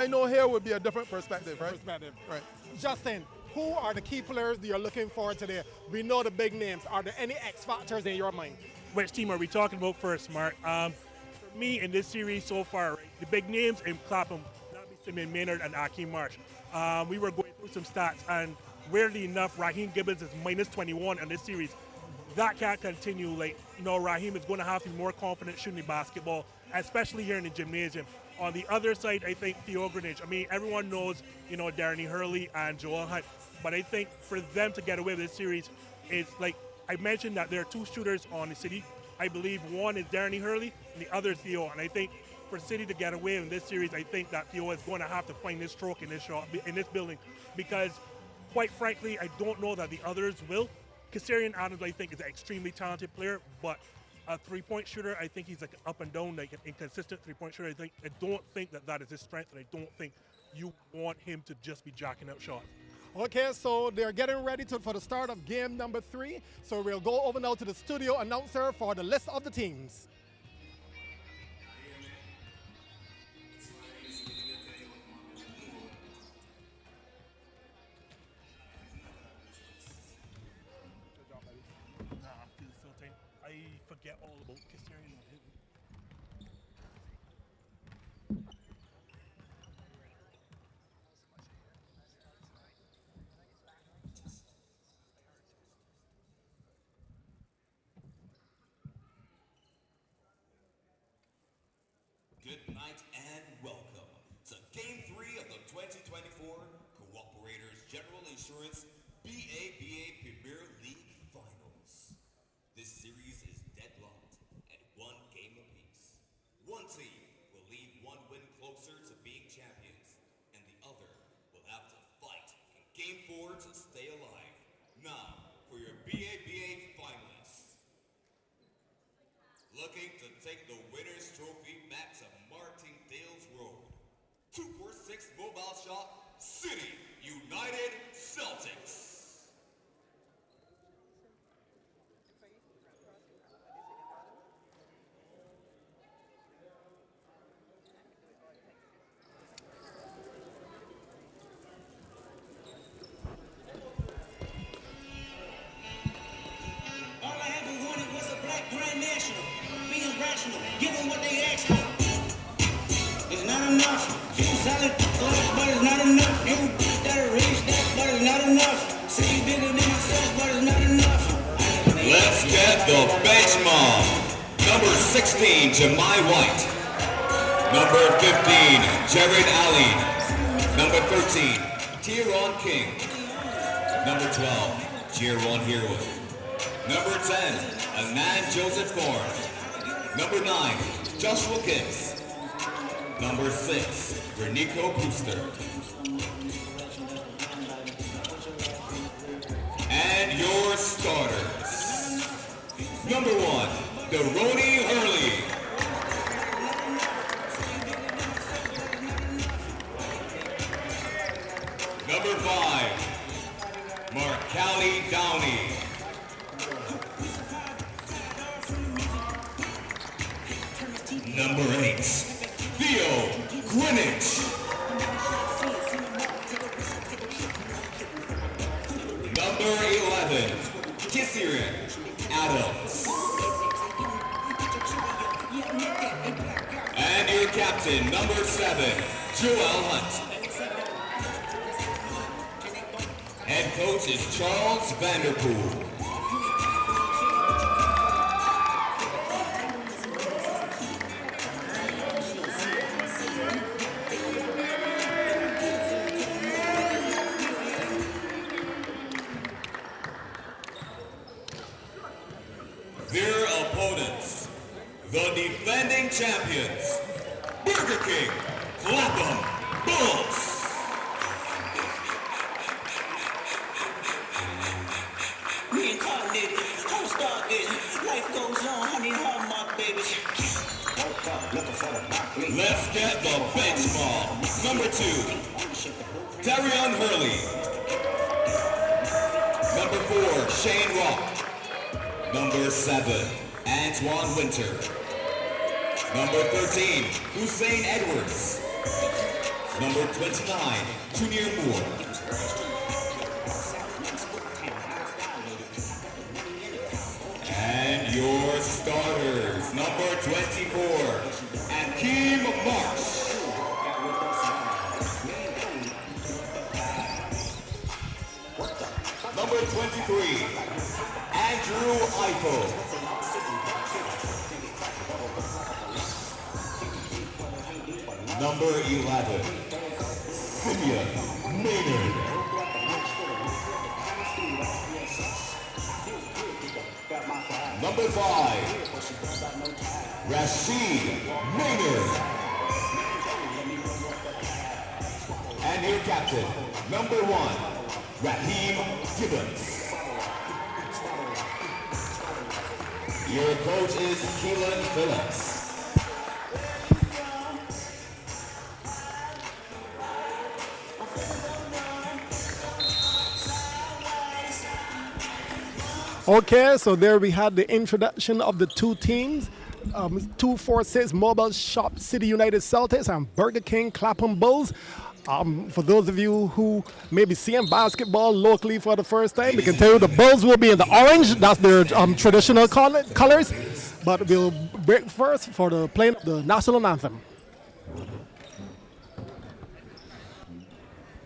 I know here would be a different perspective, right? Perspective. Right. Justin, who are the key players that you're looking for today? We know the big names. Are there any X factors in your mind? Which team are we talking about first, Mark? For me, in this series so far, right, the big names in Clapham, that be Simeon Maynard and Akeem Marsh. We were going through some stats, and weirdly enough, Raheem Gibbons is minus 21 in this series. That can't continue. Raheem is going to have to be more confident shooting the basketball, especially here in the gymnasium. On the other side, I think Theo Greenidge. I mean, everyone knows, Darnay Hurley and Joel Hunt. But I think for them to get away with this series, it's like I mentioned that there are two shooters on the City. I believe one is Darnay Hurley and the other is Theo. And I think for City to get away in this series, I think that Theo is going to have to find this stroke in this building. Because, quite frankly, I don't know that the others will. Kassarian Adams, I think, is an extremely talented player, but a three-point shooter, I think he's like up and down, like an inconsistent three-point shooter. I don't think that is his strength, and I don't think you want him to just be jacking up shots. Okay, so they're getting ready for the start of game number 3. So we'll go over now to the studio announcer for the list of the teams. I forget all about Kassarian. Good night and welcome to Game 3 of the 2024 Cooperators General Insurance BABA Premier League Finals. This series is deadlocked at one game apiece. One team will leave one win closer to being champions, and the other will have to fight in Game 4 to stay alive. Now, for your BABA finalists. Looking to take the winner's trophy back to Martingales Road. 246 mobile shot, City United Celtics. All I ever wanted was a black grand national. Being rational, give them what they ask for. It's not enough. You solid club, but it's not enough. You that rich that, but it's not enough. Say you bigger than yourself, but it's not enough. Let's get the bench mob. Number 16, Jemai White. Number 15, Jared Alley. Number 13, Tieron King. Number 12, Jeron Herwood. Number 10, Anand Joseph Thorne. Number 9, Joshua Gibbs. Number 6, Renico Brewster. And your starters. Number 1, Daroni Hurley. Number 5, Marcali Downey. Number 8, Theo Greenidge. Number 11, Kassarian Adams. And your captain, number 7, Joel Hunt. Head coach is Charles Vanderpool. Their opponents, the defending champions, Burger King Clapham Bulls. We incarnated, don't start this. Life goes on, honey, hard my baby. Let's get the bench ball. Number 2, Darion Hurley. Number 4, Shane Rock. Number 7, Antoine Winter. Number 13, Hussein Edwards. Number 29, Junior Moore. And your starters, number 24, Akeem Marsh. Number 23, Andrew Eiffel. Number 11, Simeon Maynard. Number 5, Rashid Maynard. And your captain, number 1, Raheem Gibbons. Your coach is Keelan Phillips. Okay, so there we had the introduction of the two teams. 246 Mobile Shop City United Celtics and Burger King Clapham Bulls. For those of you who may be seeing basketball locally for the first time, we can tell you the Bulls will be in the orange. That's their traditional colors. But we'll break first for the playing of the national anthem.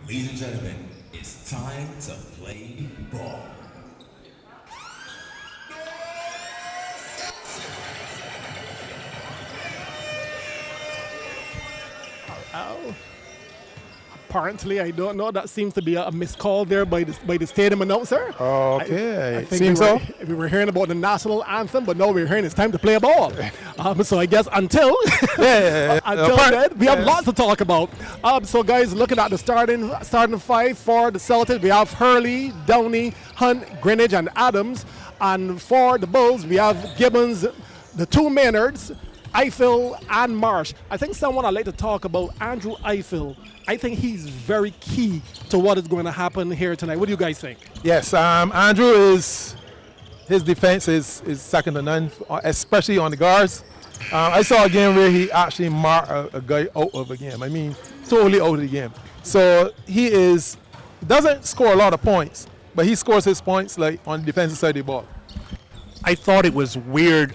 Ladies and gentlemen, it's time to play ball. Oh. Apparently, I don't know. That seems to be a missed call there by the stadium announcer. Okay, I think seems so. We were hearing about the national anthem, but now we're hearing it's time to play a ball. So I guess until then, we have lots to talk about. So guys, looking at the starting five for the Celtics, we have Hurley, Downey, Hunt, Greenidge, and Adams. And for the Bulls, we have Gibbons, the two Maynards, Eiffel, and Marsh. I think someone I'd like to talk about, Andrew Eiffel. I think he's very key to what is going to happen here tonight. What do you guys think? Yes, Andrew his defense is second to none, especially on the guards. I saw a game where he actually marked a guy out of a game. I mean, totally out of the game. So he doesn't score a lot of points, but he scores his points like on the defensive side of the ball. I thought it was weird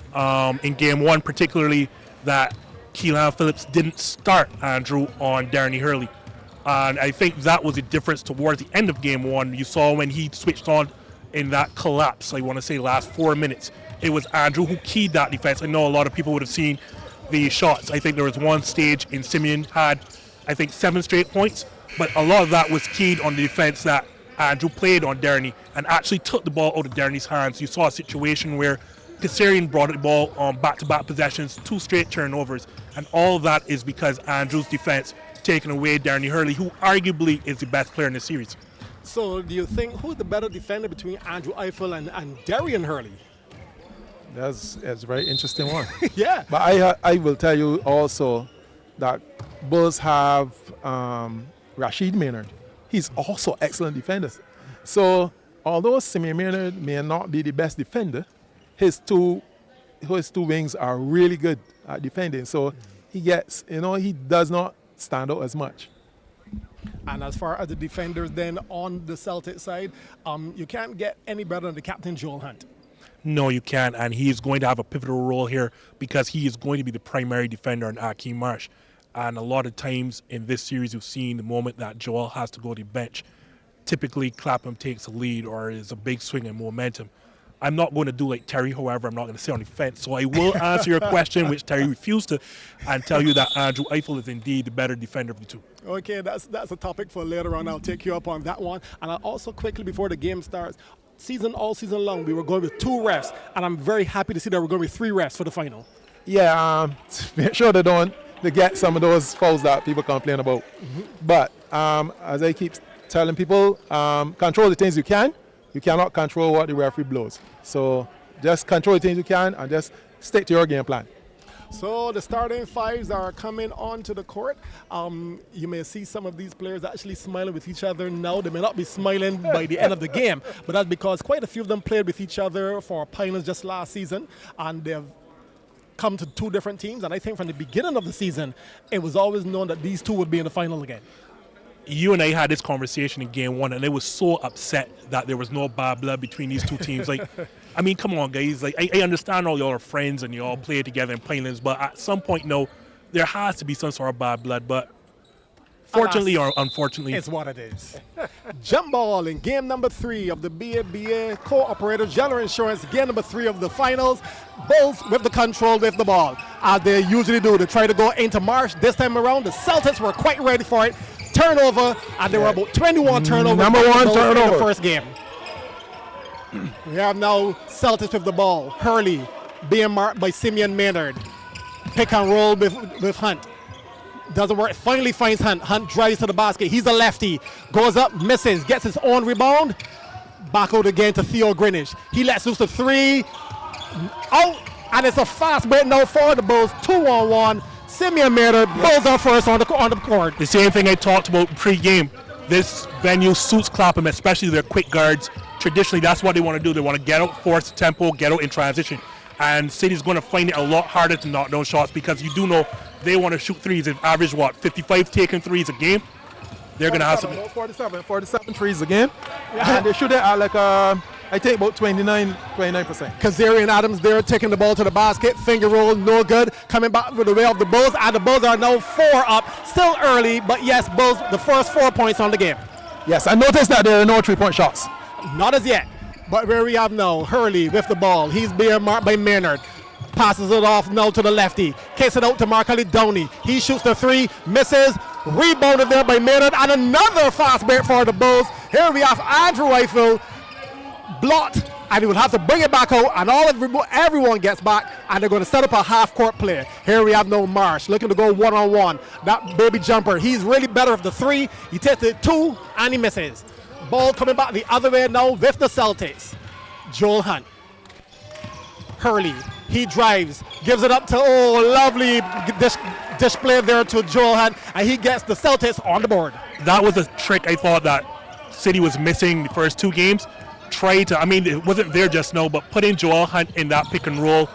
in game one, particularly that Keelan Phillips didn't start Andrew on Darren Hurley. And I think that was a difference towards the end of game one. You saw when he switched on in that collapse, I want to say last 4 minutes, it was Andrew who keyed that defense. I know a lot of people would have seen the shots. I think there was one stage in Simeon had, I think, 7 straight points, but a lot of that was keyed on the defense that Andrew played on Darnay and actually took the ball out of Darnay's hands. You saw a situation where Kassarian brought the ball on back-to-back possessions, 2 straight turnovers, and all of that is because Andrew's defense taken away Darnay Hurley, who arguably is the best player in the series. So do you think who's the better defender between Andrew Eiffel and Darian Hurley? That's a very interesting one. Yeah. But I will tell you also that Bulls have Rashid Maynard. He's also excellent defender. So although Simeon Maynard may not be the best defender, his two wings are really good at defending. So he gets, he does not stand out as much. And as far as the defenders then on the Celtic side, you can't get any better than the captain, Joel Hunt. No, you can't, and he is going to have a pivotal role here because he is going to be the primary defender on Akeem Marsh. And a lot of times in this series, you've seen the moment that Joel has to go to the bench, typically Clapham takes a lead or is a big swing in momentum. I'm not going to do like Terry, however, I'm not going to sit on the fence. So I will answer your question, which Terry refused to, and tell you that Andrew Eiffel is indeed the better defender of the two. Okay, that's a topic for later on. I'll take you up on that one. And I'll also quickly, before the game starts, all season long, we were going with 2 refs, and I'm very happy to see that we're going with 3 refs for the final. Yeah, make sure they get some of those fouls that people complain about. Mm-hmm. But as I keep telling people, control the things you can. You cannot control what the referee blows. So just control the things you can and just stick to your game plan. So the starting fives are coming onto the court. You may see some of these players actually smiling with each other now. They may not be smiling by the end of the game, but that's because quite a few of them played with each other for Pioneers just last season, and they've come to two different teams, and I think from the beginning of the season, it was always known that these two would be in the final again. You and I had this conversation in game one, and I was so upset that there was no bad blood between these two teams. Like, I mean, come on, guys. Like, I understand all y'all are friends and you all play together in Plainlands, but at some point, no, there has to be some sort of bad blood. But fortunately or unfortunately, it's what it is. Jump ball in game number 3 of the BABA Co-Operator General Insurance, game number 3 of the finals. Bulls with the control with the ball, as they usually do. They try to go into Marsh. This time around, the Celtics were quite ready for it. Turnover, and there were about 21 turnovers. Number one turnover in the first game. We have now Celtics with the ball. Hurley being marked by Simeon Maynard. Pick and roll with Hunt. Doesn't work. Finally finds Hunt. Hunt drives to the basket. He's a lefty. Goes up, misses, gets his own rebound. Back out again to Theo Greenwich. He lets loose the 3. Out, and it's a fast break now for the Bulls. 2-on-1. Simeon Maynard, Bulls are first on the court. the same thing I talked about pre-game. This venue suits Clapham, especially their quick guards. Traditionally, that's what they want to do. They want to get out, force the tempo, get out in transition. And City's going to find it a lot harder to knock down shots because you do know they want to shoot threes. They've averaged, 55 taken threes a game? They're going to have some. 47 threes again. And they shoot it at like, I think about 29%. Kazarian Adams there taking the ball to the basket. Finger roll, no good. Coming back with the way of the Bulls. And the Bulls are now 4 up. Still early, but yes, Bulls, the first 4 points on the game. Yes, I noticed that there are no 3-point shots. Not as yet. But where we have now, Hurley with the ball. He's being marked by Maynard. Passes it off now to the lefty. Kicks it out to Mark-Ali Downey. He shoots the 3, misses. Rebounded there by Maynard. And another fast break for the Bulls. Here we have Andrew Eiffel. Blocked, and he will have to bring it back out, and everyone gets back, and they're going to set up a half-court play. Here we have no Marsh looking to go one-on-one. That baby jumper, he's really better at the 3. He takes the 2, and he misses. Ball coming back the other way now with the Celtics. Joel Hunt. Hurley, he drives, gives it up to, lovely display there to Joel Hunt, and he gets the Celtics on the board. That was a trick I thought that City was missing the first 2 games. It wasn't there just now, but put in Joel Hunt in that pick and roll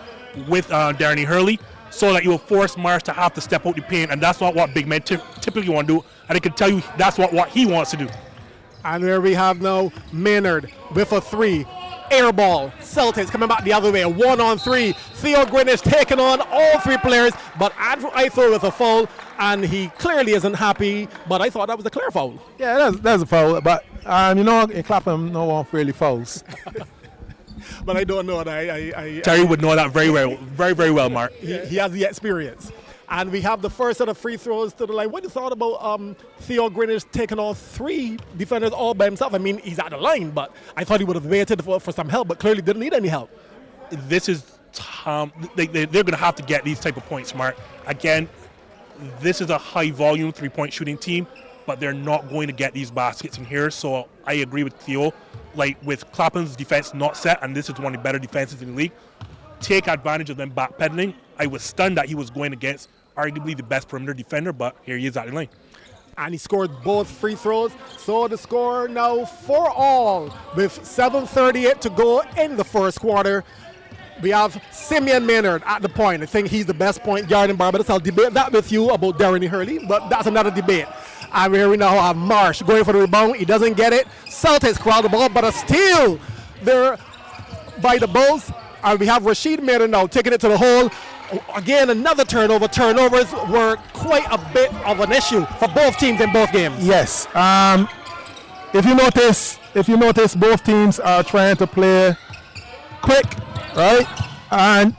with Darnay Hurley so that you will force Marsh to have to step out the paint, and that's not what big men typically want to do, and I can tell you that's what he wants to do. And there we have now Maynard with a 3. Air ball. Celtics coming back the other way. 1-on-3. Theo Greenwich taking on all 3 players, but Andrew Eiffel with a foul, and he clearly isn't happy, but I thought that was a clear foul. Yeah, that's a foul, but in Clapham, no one really fouls. But I don't know that Terry would know that very well, very, very well, Mark. he has the experience. And we have the first set of free throws to the line. What do you thought about Theo Greenwich taking on 3 defenders all by himself? I mean, he's at the line, but I thought he would have waited for some help, but clearly didn't need any help. This is they're going to have to get these type of points, Mark. Again, this is a high-volume 3-point shooting team, but they're not going to get these baskets in here. So I agree with Theo. Like, with Clapham's defense not set, and this is one of the better defenses in the league, take advantage of them backpedaling. I was stunned that he was going against arguably the best perimeter defender, but here he is at the line. And he scored both free throws. So the score now 4-all with 7:38 to go in the first quarter. We have Simeon Maynard at the point. I think he's the best point guard in Barbados. I'll debate that with you about Darnay Hurley, but that's another debate. And here we now have Marsh going for the rebound. He doesn't get it. Celtics crowd the ball, but a steal there by the Bulls. And we have Rashid Maynard now taking it to the hole. Again, another turnover. Turnovers were quite a bit of an issue for both teams in both games. Yes. If you notice, both teams are trying to play quick, right? And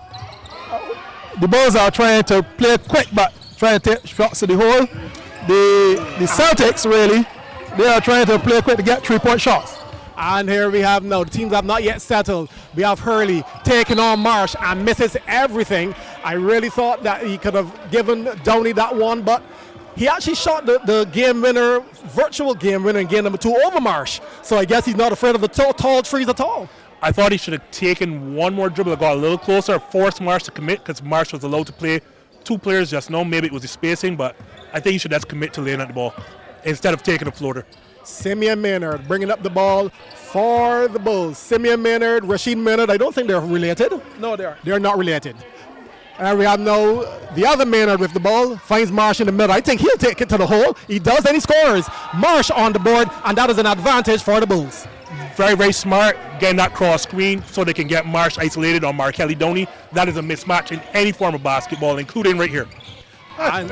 the Bulls are trying to play quick, but trying to take shots to the hole. The Celtics, really, they are trying to play quick to get 3-point shots. And here we have now, the teams have not yet settled. We have Hurley taking on Marsh and misses everything. I really thought that he could have given Downey that one, but he actually shot the game winner, virtual game winner in game number 2 over Marsh. So I guess he's not afraid of the tall trees at all. I thought he should have taken one more dribble, got a little closer, forced Marsh to commit, because Marsh was allowed to play 2 players just now. Maybe it was the spacing, but I think he should just commit to laying at the ball instead of taking a floater. Simeon Maynard bringing up the ball for the Bulls. Simeon Maynard, Rashid Maynard, I don't think they're related. No, they are. They're not related. And we have now the other Maynard with the ball, finds Marsh in the middle. I think he'll take it to the hole. He does, and he scores. Marsh on the board, and that is an advantage for the Bulls. Very, very smart, getting that cross screen so they can get Marsh isolated on Markelly Doney. That is a mismatch in any form of basketball, including right here. And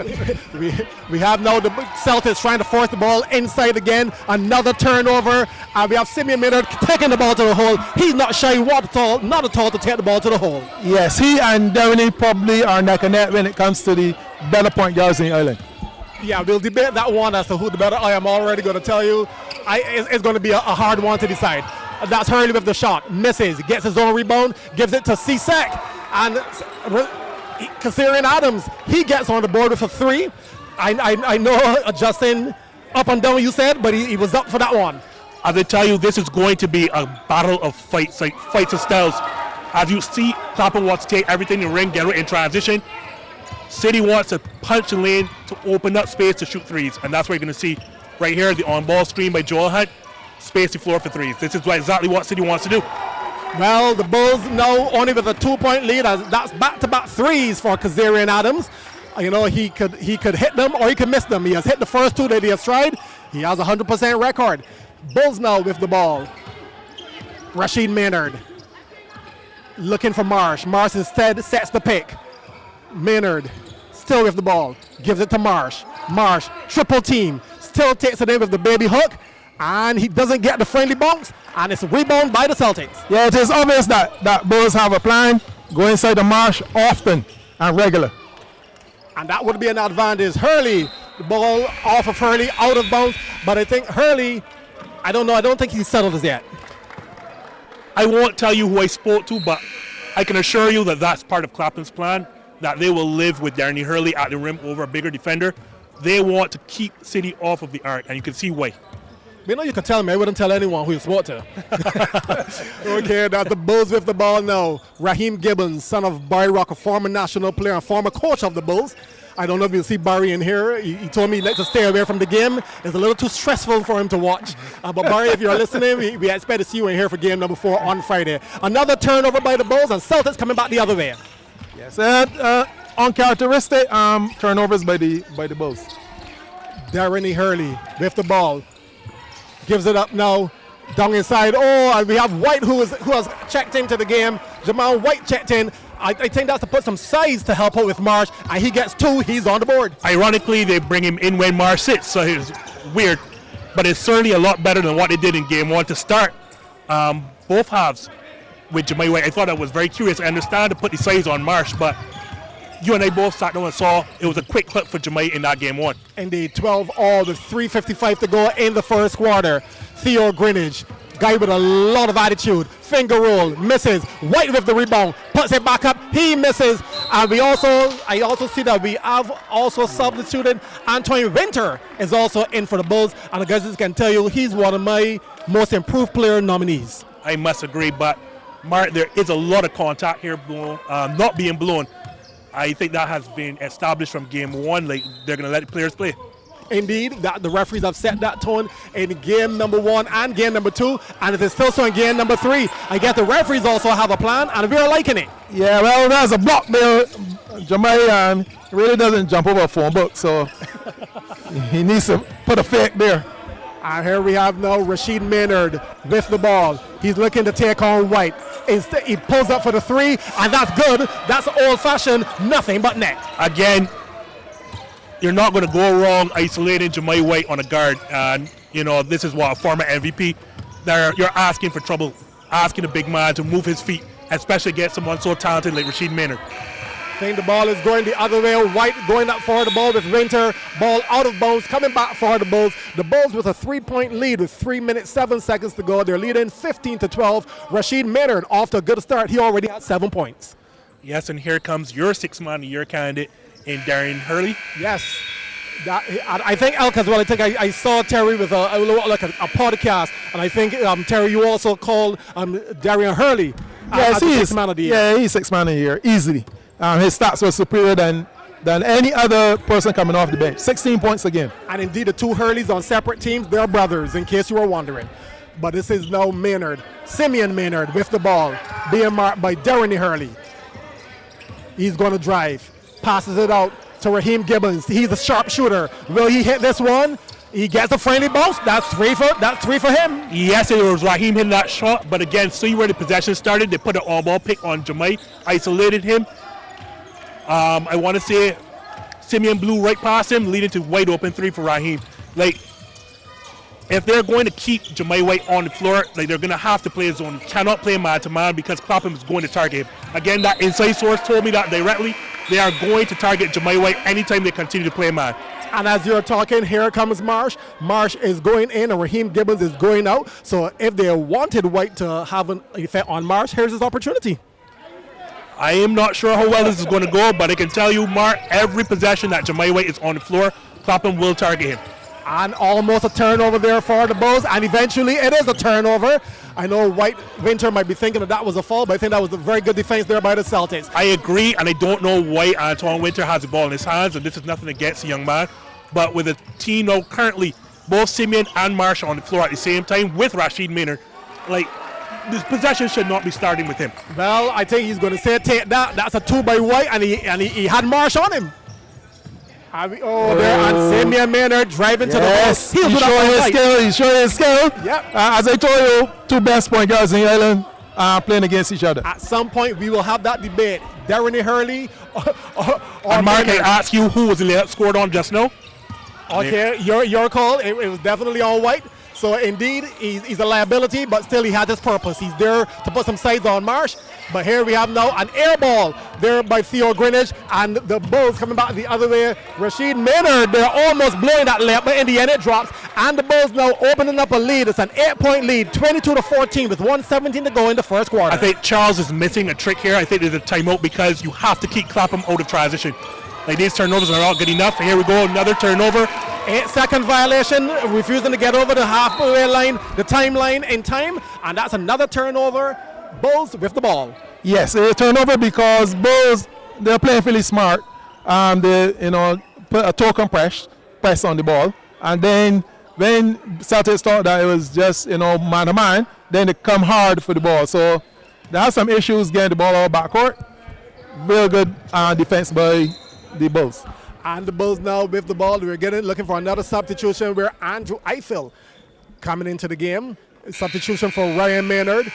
we have now the Celtics trying to force the ball inside again. Another turnover. And we have Simeon Maynard taking the ball to the hole. He's not shy not at all to take the ball to the hole. Yes, he and Devaney probably are neck and neck when it comes to the better point guards in the island. Yeah, we'll debate that one as to who the better. I am already going to tell you. It's going to be a hard one to decide. That's Hurley with the shot. Misses. Gets his own rebound. Gives it to Csac. And Kazarian Adams, he gets on the board with a 3. I know Justin up and down you said, but he was up for that one. As I tell you, this is going to be a battle of fights of styles. As you see, Clapham wants to take everything in the ring, get it in transition. City wants to punch the lane to open up space to shoot threes, and that's what you're going to see right here, the on-ball screen by Joel Hunt, space the floor for threes. This is exactly what City wants to do. Well, the Bulls now only with a 2-point lead. That's back-to-back threes for Kazarian Adams. You know, he could hit them or he could miss them. He has hit the first 2 that he has tried. He has a 100% record. Bulls now with the ball. Rashid Maynard looking for Marsh. Marsh instead sets the pick. Maynard still with the ball. Gives it to Marsh. Marsh, triple team. Still takes it in with the baby hook. And he doesn't get the friendly bounce. And it's a rebound by the Celtics. Yeah, it is obvious that Bulls have a plan. Go inside the marsh often and regular. And that would be an advantage. Hurley, the ball off of Hurley, out of bounds. But I think Hurley, I don't know, I don't think he's settled as yet. I won't tell you who I spoke to, but I can assure you that that's part of Clapham's plan, that they will live with Darren Hurley at the rim over a bigger defender. They want to keep City off of the arc, and you can see why. You know, you can tell me. I wouldn't tell anyone who you spoke to. Okay, that's the Bulls with the ball now. Raheem Gibbons, son of Barry Rock, a former national player and former coach of the Bulls. I don't know if you'll see Barry in here. He told me to stay away from the game. It's a little too stressful for him to watch. But Barry, if you're listening, we expect to see you in here for game number 4 on Friday. Another turnover by the Bulls and Celtics coming back the other way. Yes, uncharacteristic turnovers by the Bulls. Darren Hurley with the ball. Gives it up now, down inside. Oh, and we have White who has checked into the game. Jamal White checked in. I think that's to put some size to help out with Marsh, and he gets 2. He's on the board. Ironically, they bring him in when Marsh sits, so it's weird. But it's certainly a lot better than what they did in game 1 to start both halves with Jemai White. I thought that was very curious. I understand to put the size on Marsh, but you and I both sat down and saw it was a quick clip for Jemai in that game 1. Indeed, 12 all with 3:55 to go in the first quarter. Theo Greenidge, guy with a lot of attitude, finger roll, misses. White with the rebound, puts it back up, he misses. And I also see that we have also substituted Antoine Winter is also in for the Bulls. And the guys can tell you he's one of my most improved player nominees. I must agree, but Mark, there is a lot of contact here not being blown. I think that has been established from game 1. Like, they're going to let the players play. Indeed, that the referees have set that tone in game number 1 and game number 2, and it is still so in game number 3. I guess the referees also have a plan, and we're liking it. Yeah, well, there's a block there. Jemai really doesn't jump over a phone book, so he needs to put a fake there. And here we have now Rashid Maynard with the ball. He's looking to take on White. Instead, he pulls up for the 3, and that's good. That's old-fashioned, nothing but net. Again, you're not going to go wrong isolating Jemai White on a guard. And, you know, this is what a former MVP, you're asking for trouble, asking a big man to move his feet, especially against someone so talented like Rashid Maynard. I think the ball is going the other way. White going up for the ball with Winter. Ball out of bounds, coming back for the Bulls. The Bulls with a 3-point lead with 3 minutes, 7 seconds to go. They're leading 15-12. Rashid Maynard off to a good start. He already had 7 points. Yes, and here comes your 6th man of the year candidate in Darren Hurley. Yes. I think Elk as well. I think I saw Terry with a podcast, and I think Terry, you also called Darren Hurley. Yes, he is 6th man of the year. Yeah, he's 6th man of the year easily. His stats were superior than any other person coming off the bench. 16 points again. And indeed, the 2 Hurleys on separate teams, they're brothers, in case you were wondering. But this is now Maynard, Simeon Maynard with the ball, being marked by Darren Hurley. He's going to drive. Passes it out to Raheem Gibbons. He's a sharpshooter. Will he hit this one? He gets a friendly bounce. That's three for him. Yes, it was Raheem hitting that shot, but again, see where the possession started. They put an all-ball pick on Jamai, isolated him. I want to say Simeon blew right past him, leading to wide open three for Raheem. Like, if they're going to keep Jamai White on the floor, like, they're going to have to play his zone. Cannot play man-to-man because Clapham is going to target him. Again, that inside source told me that directly. They are going to target Jamai White anytime they continue to play man. And as you're talking, here comes Marsh. Marsh is going in and Raheem Gibbons is going out. So if they wanted White to have an effect on Marsh, here's his opportunity. I am not sure how well this is going to go, but I can tell you, Mark, every possession that Jamai White is on the floor, Clapham will target him. And almost a turnover there for the Bulls, and eventually it is a turnover. I know White Winter might be thinking that was a foul, but I think that was a very good defense there by the Celtics. I agree, and I don't know why Antoine Winter has the ball in his hands, and this is nothing against the young man. But with a team now currently, both Simeon and Marsh on the floor at the same time with Rashid Maynard, like, this possession should not be starting with him. Well, I think he's going to say take that. That's a two by White, and he had Marsh on him. There, and Simeon Maynard driving to the ball. He's showing his skill. He's showing his skill. Yep. As I told you, two best point guards in Ireland playing against each other. At some point, we will have that debate. Darren Hurley or And Mark, I Maynard. ask you, who was the layup scored on just now? Okay, your call. It was definitely on White. So indeed, he's a liability, but still he had his purpose. He's there to put some sides on Marsh. But here we have now an air ball there by Theo Greenwich, and the Bulls coming back the other way. Rashid Maynard, they're almost blowing that layup, but in the end it drops. And the Bulls now opening up a lead. It's an 8-point lead, 22-14 with 1:17 to go in the first quarter. I think Charles is missing a trick here. I think there's a timeout because you have to keep Clapham out of transition. Like, these turnovers are not good enough. Here we go, another turnover. 8-second violation, refusing to get over the halfway line, the timeline in time, and that's another turnover. Bulls with the ball. Yes, a turnover because Bulls, they're playing really smart. They put a token press on the ball, and then when Celtics thought that it was just man to man, then they come hard for the ball. So they have some issues getting the ball out backcourt. Real good defense by the Bulls. And the Bulls now with the ball. We're looking for another substitution where Andrew Eiffel coming into the game. Substitution for Ryan Maynard.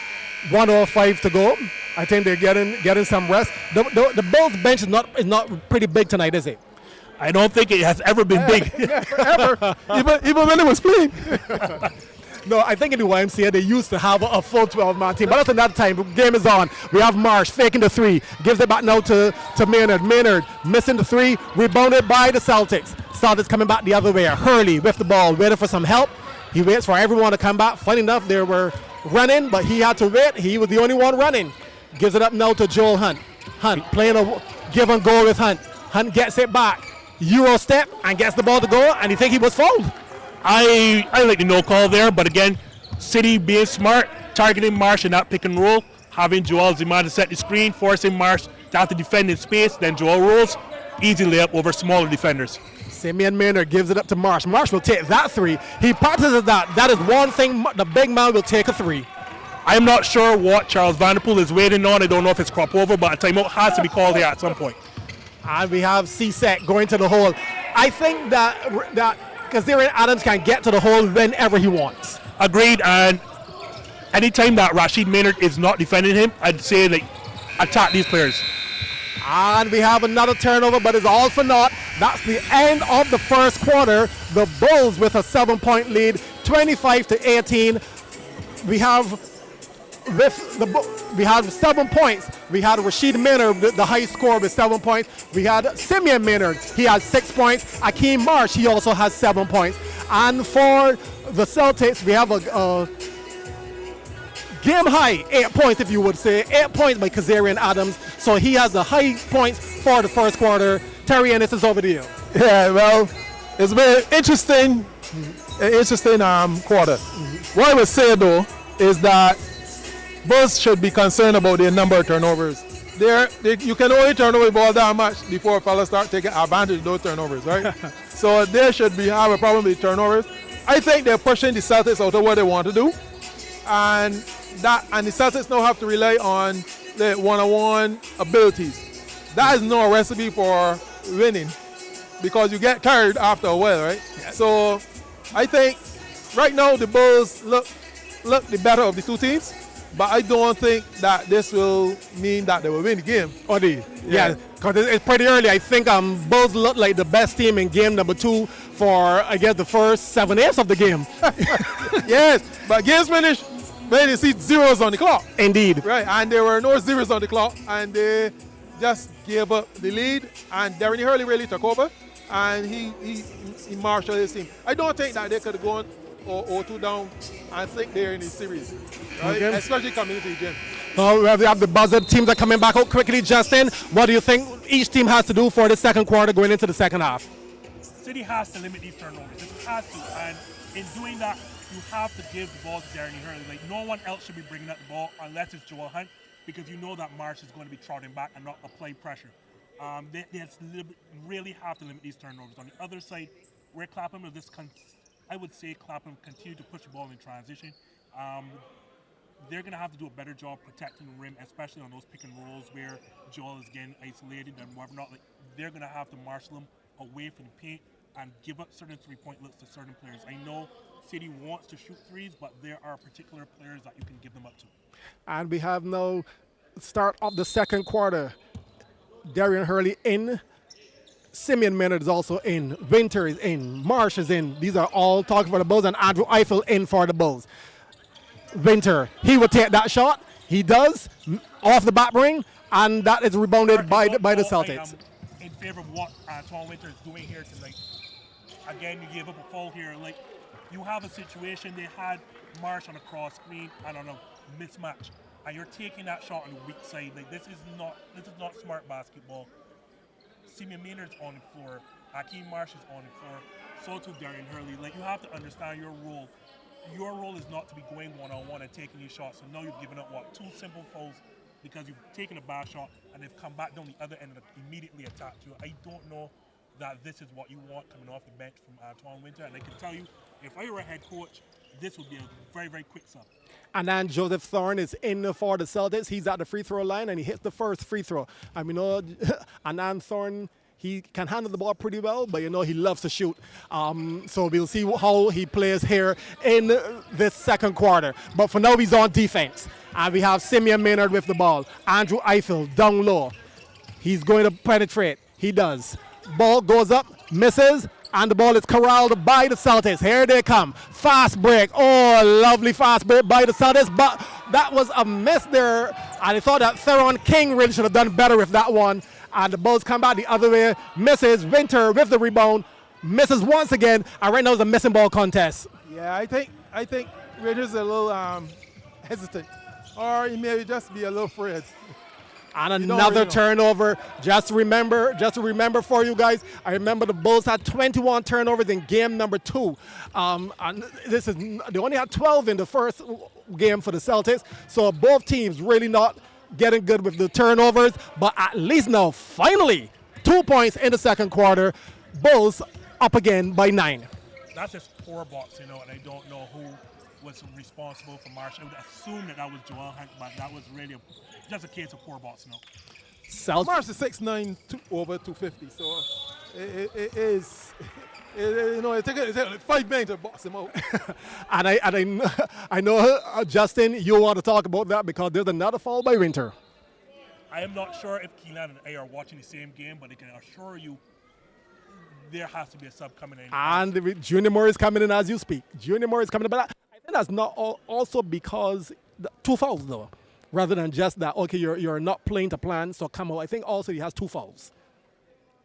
1:05 to go. I think they're getting some rest. The Bulls bench is not pretty big tonight, is it? I don't think it has ever been big. Ever. even when it was playing. No, I think in the YMCA they used to have a full 12-man team, but that's another time. The game is on. We have Marsh faking the three, gives it back now to Maynard. Maynard missing the three, rebounded by the Celtics. Celtics coming back the other way. Hurley with the ball, waiting for some help. He waits for everyone to come back. Funny enough, they were running, but he had to wait. He was the only one running. Gives it up now to Joel Hunt. Hunt playing a give and go with Hunt. Hunt gets it back. Euro step and gets the ball to go, and you think he was fouled. I like the no call there, but again, City being smart, targeting Marsh in that pick and roll, having Joel Zimada set the screen, forcing Marsh to have to defend in space, then Joel rolls, easy layup over smaller defenders. Simeon Maynard gives it up to Marsh. Marsh will take that three. He practices that. That is one thing, the big man will take a three. I'm not sure what Charles Vanderpool is waiting on. I don't know if it's crop over, but a timeout has to be called here at some point. And we have C-Sec going to the hole. I think that Kazarian Adams can get to the hole whenever he wants. Agreed, and anytime that Rashid Maynard is not defending him, I'd say, like, attack these players. And we have another turnover, but it's all for naught. That's the end of the first quarter. The Bulls with a 7-point lead, 25-18. We have 7 points. We had Rashid Maynard, the high scorer, with 7 points. We had Simeon Maynard, he has 6 points. Akeem Marsh, he also has 7 points. And for the Celtics, we have a game high 8 points, if you would say. 8 points by Kazarian Adams. So he has the high points for the first quarter. Terry Ennis is over to you. Yeah, well, it's been interesting quarter. What I would say though is that Bulls should be concerned about their number of turnovers. You can only turn over the ball that much before fellas start taking advantage of those turnovers, right? So they should have a problem with turnovers. I think they're pushing the Celtics out of what they want to do, and the Celtics now have to rely on the one-on-one abilities. that is no recipe for winning because you get tired after a while, right? So I think right now the Bulls look the better of the two teams, but I don't think that this will mean that they will win the game. Yeah, because it's pretty early. I think Bulls look like the best team in game number 2 for, I guess, the first 7/8 of the game. Yes, but games finished when they see zeros on the clock. Indeed. Right, and there were no zeros on the clock, and they just gave up the lead, and Darren Hurley really took over, and he marshaled his team. I don't think that they could have gone 0-2 down and think they're in the series, right? Okay. Especially community gym. So we have the buzzer teams are coming back out quickly. Justin, what do you think each team has to do for the second quarter going into the second half? City has to limit these turnovers. It has to, and in doing that, you have to give the ball to Darren Hurley. Like, no one else should be bringing up the ball unless it's Joel Hunt, because you know that Marsh is going to be trotting back and not apply pressure. They really have to limit these turnovers. On the other side, where Clapham is I would say Clapham continue to push the ball in transition. They're going to have to do a better job protecting the rim, especially on those pick and rolls where Joel is getting isolated and whatnot. Like, they're going to have to marshal them away from the paint and give up certain three-point looks to certain players. I know City wants to shoot threes, but there are particular players that you can give them up to. And we have now start of the second quarter. Darren Hurley in. Simeon Maynard is also in. Winter is in. Marsh is in. These are all talking for the Bulls, and Andrew Eiffel in for the Bulls. Winter, he will take that shot. He does, off the back ring, and that is rebounded by the Celtics. In favor of what Antoine Winter is doing here tonight. Again, you gave up a foul here. Like, you have a situation, they had Marsh on a cross screen and on a mismatch, and you're taking that shot on the weak side. Like, this is not smart basketball. Simeon Maynard's on the floor. Akeem Marsh is on the floor. So too Darren Hurley. Like, you have to understand your role. Your role is not to be going one-on-one and taking these shots. So now you've given up, 2 simple fouls because you've taken a bad shot and they've come back down the other end and immediately attacked you. I don't know that this is what you want coming off the bench from Antoine Winter. And I can tell you, if I were a head coach, this would be a very, very quick sub. And then Joseph Thorne is in for the Celtics. He's at the free throw line and he hits the first free throw. I mean, Anand Thorne, he can handle the ball pretty well, but he loves to shoot. So we'll see how he plays here in this second quarter. But for now, he's on defense. And we have Simeon Maynard with the ball. Andrew Eiffel down low. He's going to penetrate. He does. Ball goes up, misses, and the ball is corralled by the Celtics. Here they come. Fast break. Oh, lovely fast break by the Celtics, but that was a miss there. And I thought that Theron King really should have done better with that one. And the Bulls come back the other way. Misses. Winter with the rebound. Misses once again. And right now it's a missing ball contest. Yeah, I think Winter's a little hesitant, or he may just be a little afraid. And another turnover. Just to remember for you guys, I remember the Bulls had 21 turnovers in game number 2. And they only had 12 in the first game for the Celtics. So both teams really not getting good with the turnovers. But at least now, finally, 2 points in the second quarter. Bulls up again by 9. That's just poor box, and I don't know who was responsible for Marsh. I would assume that was Joel Hunt, but that was really just a case of poor box, Marsh is 6'9", over 250, so it is. It takes 5 men to box him out. and I know, Justin, you want to talk about that because there's another foul by Winter. I am not sure if Keelan and I are watching the same game, but I can assure you there has to be a sub coming in. And Junior Moore is coming in as you speak. Junior Moore is coming in, but I think that's not also because 2 fouls though, rather than just that. Okay, you're not playing to plan, so come out. I think also he has 2 fouls.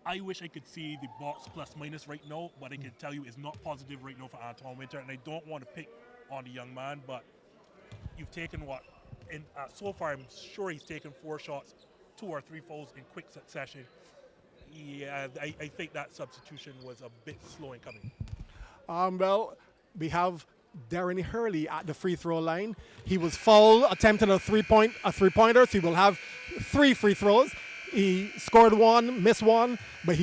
I wish I could see the box plus minus right now, but I can tell you it's not positive right now for Antoine Winter, and I don't want to pick on the young man, but you've taken what? So far, I'm sure he's taken 4 shots, 2 or 3 fouls in quick succession. Yeah, I think that substitution was a bit slow in coming. Well, we have Darren Hurley at the free throw line. He was fouled attempting a three-pointer, so he will have 3 free throws. He scored 1, missed 1, but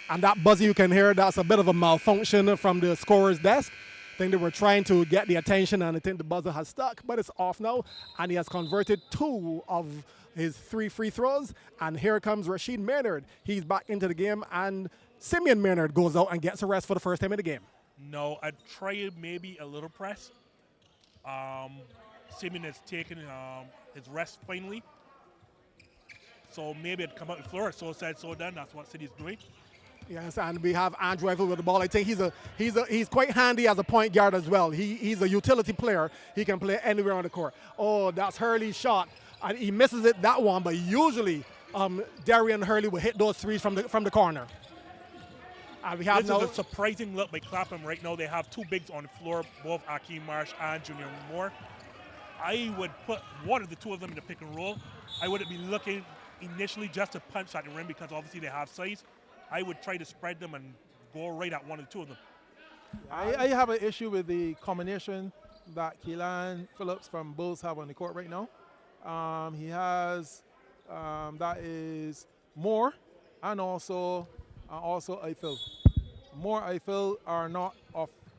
and that buzzer you can hear, that's a bit of a malfunction from the scorer's desk. think they were trying to get the attention, and I think the buzzer has stuck, but it's off now, and he has converted 2 of his 3 free throws, and here comes Rashid Maynard. He's back into the game, and Simeon Maynard goes out and gets a rest for the first time in the game. No, I'd try maybe a little press. Simeon has taken his rest finally. So maybe it'd come out the floor. So said, so done. That's what City's doing. Yes, and we have Andrew Eiffel with the ball. I think he's quite handy as a point guard as well. He's a utility player. He can play anywhere on the court. Oh, that's Hurley's shot, and he misses it that one. But usually, Darian Hurley will hit those threes from the corner. And we have This is a surprising look by Clapham right now. They have 2 bigs on the floor, both Akeem Marsh and Junior Moore. I would put one of the 2 of them in the pick and roll. I wouldn't be looking initially just to punch at the rim because obviously they have size. I would try to spread them and go right at one of the 2 of them. I have an issue with the combination that Keelan Phillips from Bulls have on the court right now. He has that is Moore and also Eiffel. Moore, Eiffel are not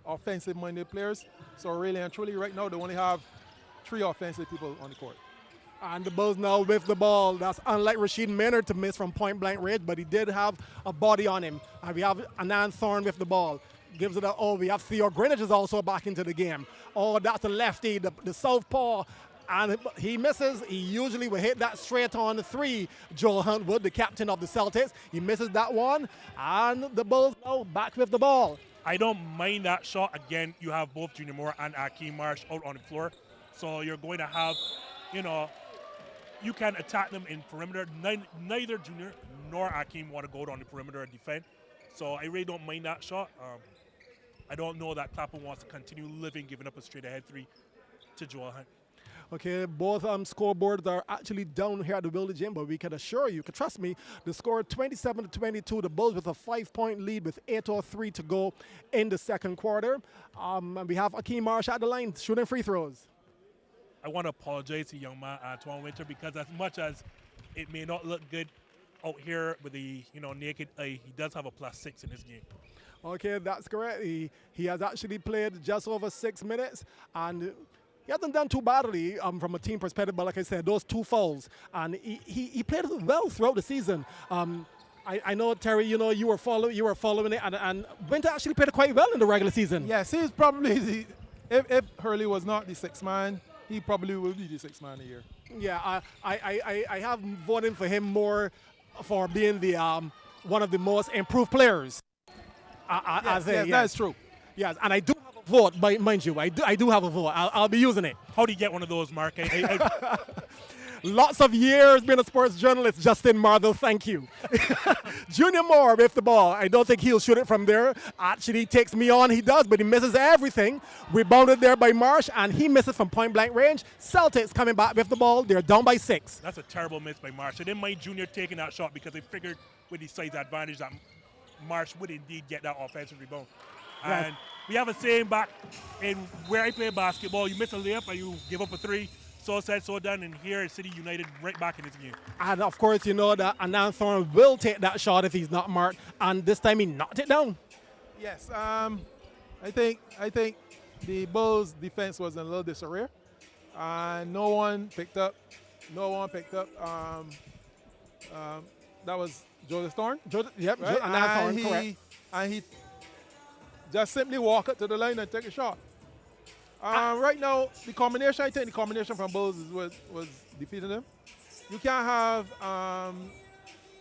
offensive-minded players, so really and truly right now they only have 3 offensive people on the court. And the Bulls now with the ball. That's unlike Rashid Maynard to miss from point-blank range, but he did have a body on him. And we have Anand Thorne with the ball. Gives it a, oh, we have Theo Greenwich is also back into the game. Oh, that's a lefty, the southpaw. And he misses. He usually will hit that straight on the 3. Joel Huntwood, the captain of the Celtics. He misses that one. And the Bulls now back with the ball. I don't mind that shot. Again, you have both Junior Moore and Akeem Marsh out on the floor. So you're going to have, you can attack them in perimeter. Neither Junior nor Akeem want to go down the perimeter and defend. So I really don't mind that shot. I don't know that Clapham wants to continue giving up a straight ahead 3 to Joel Hunt. Okay, both scoreboards are actually down here at the Village Gym, but we can assure you, can trust me, the score 27-22, the Bulls with a 5-point lead with 8:03 to go in the second quarter. And we have Akeem Marsh at the line, shooting free throws. I want to apologize to young man Antoine Winter because as much as it may not look good out here with the naked eye, he does have a +6 in this game. Okay, that's correct. He has actually played just over 6 minutes, and he hasn't done too badly from a team perspective, but like I said, those 2 fouls, and he played well throughout the season. I know, Terry, you were following it, and Winter actually played quite well in the regular season. Yes, he's probably if Hurley was not the 6th man, he probably will be the 6th man a year. Yeah, I have voted for him more for being the one of the most improved players. Yes, that's true. Yes, and I do have a vote, mind you. I do have a vote. I'll be using it. How do you get one of those, Mark? Lots of years being a sports journalist, Justin Marvel, thank you. Junior Moore with the ball. I don't think he'll shoot it from there. Actually takes me on, he does, but he misses everything. Rebounded there by Marsh, and he misses from point-blank range. Celtics coming back with the ball. They're down by 6. That's a terrible miss by Marsh. I didn't mind Junior taking that shot because I figured with his size advantage that Marsh would indeed get that offensive rebound. Right. And we have a saying back in where I play basketball, you miss a layup and you give up a 3. So said, so done, and here is City United right back in this game. And of course, you know that Anand Thorne will take that shot if he's not marked, and this time he knocked it down. Yes, I think the Bulls' defense was in a little disarray, and no one picked up. That was Joseph Thorne. Yep, right? Anand Thorne, correct. And he just simply walk up to the line and take a shot. Right now, I think the combination from Bulls was defeating them. You can't have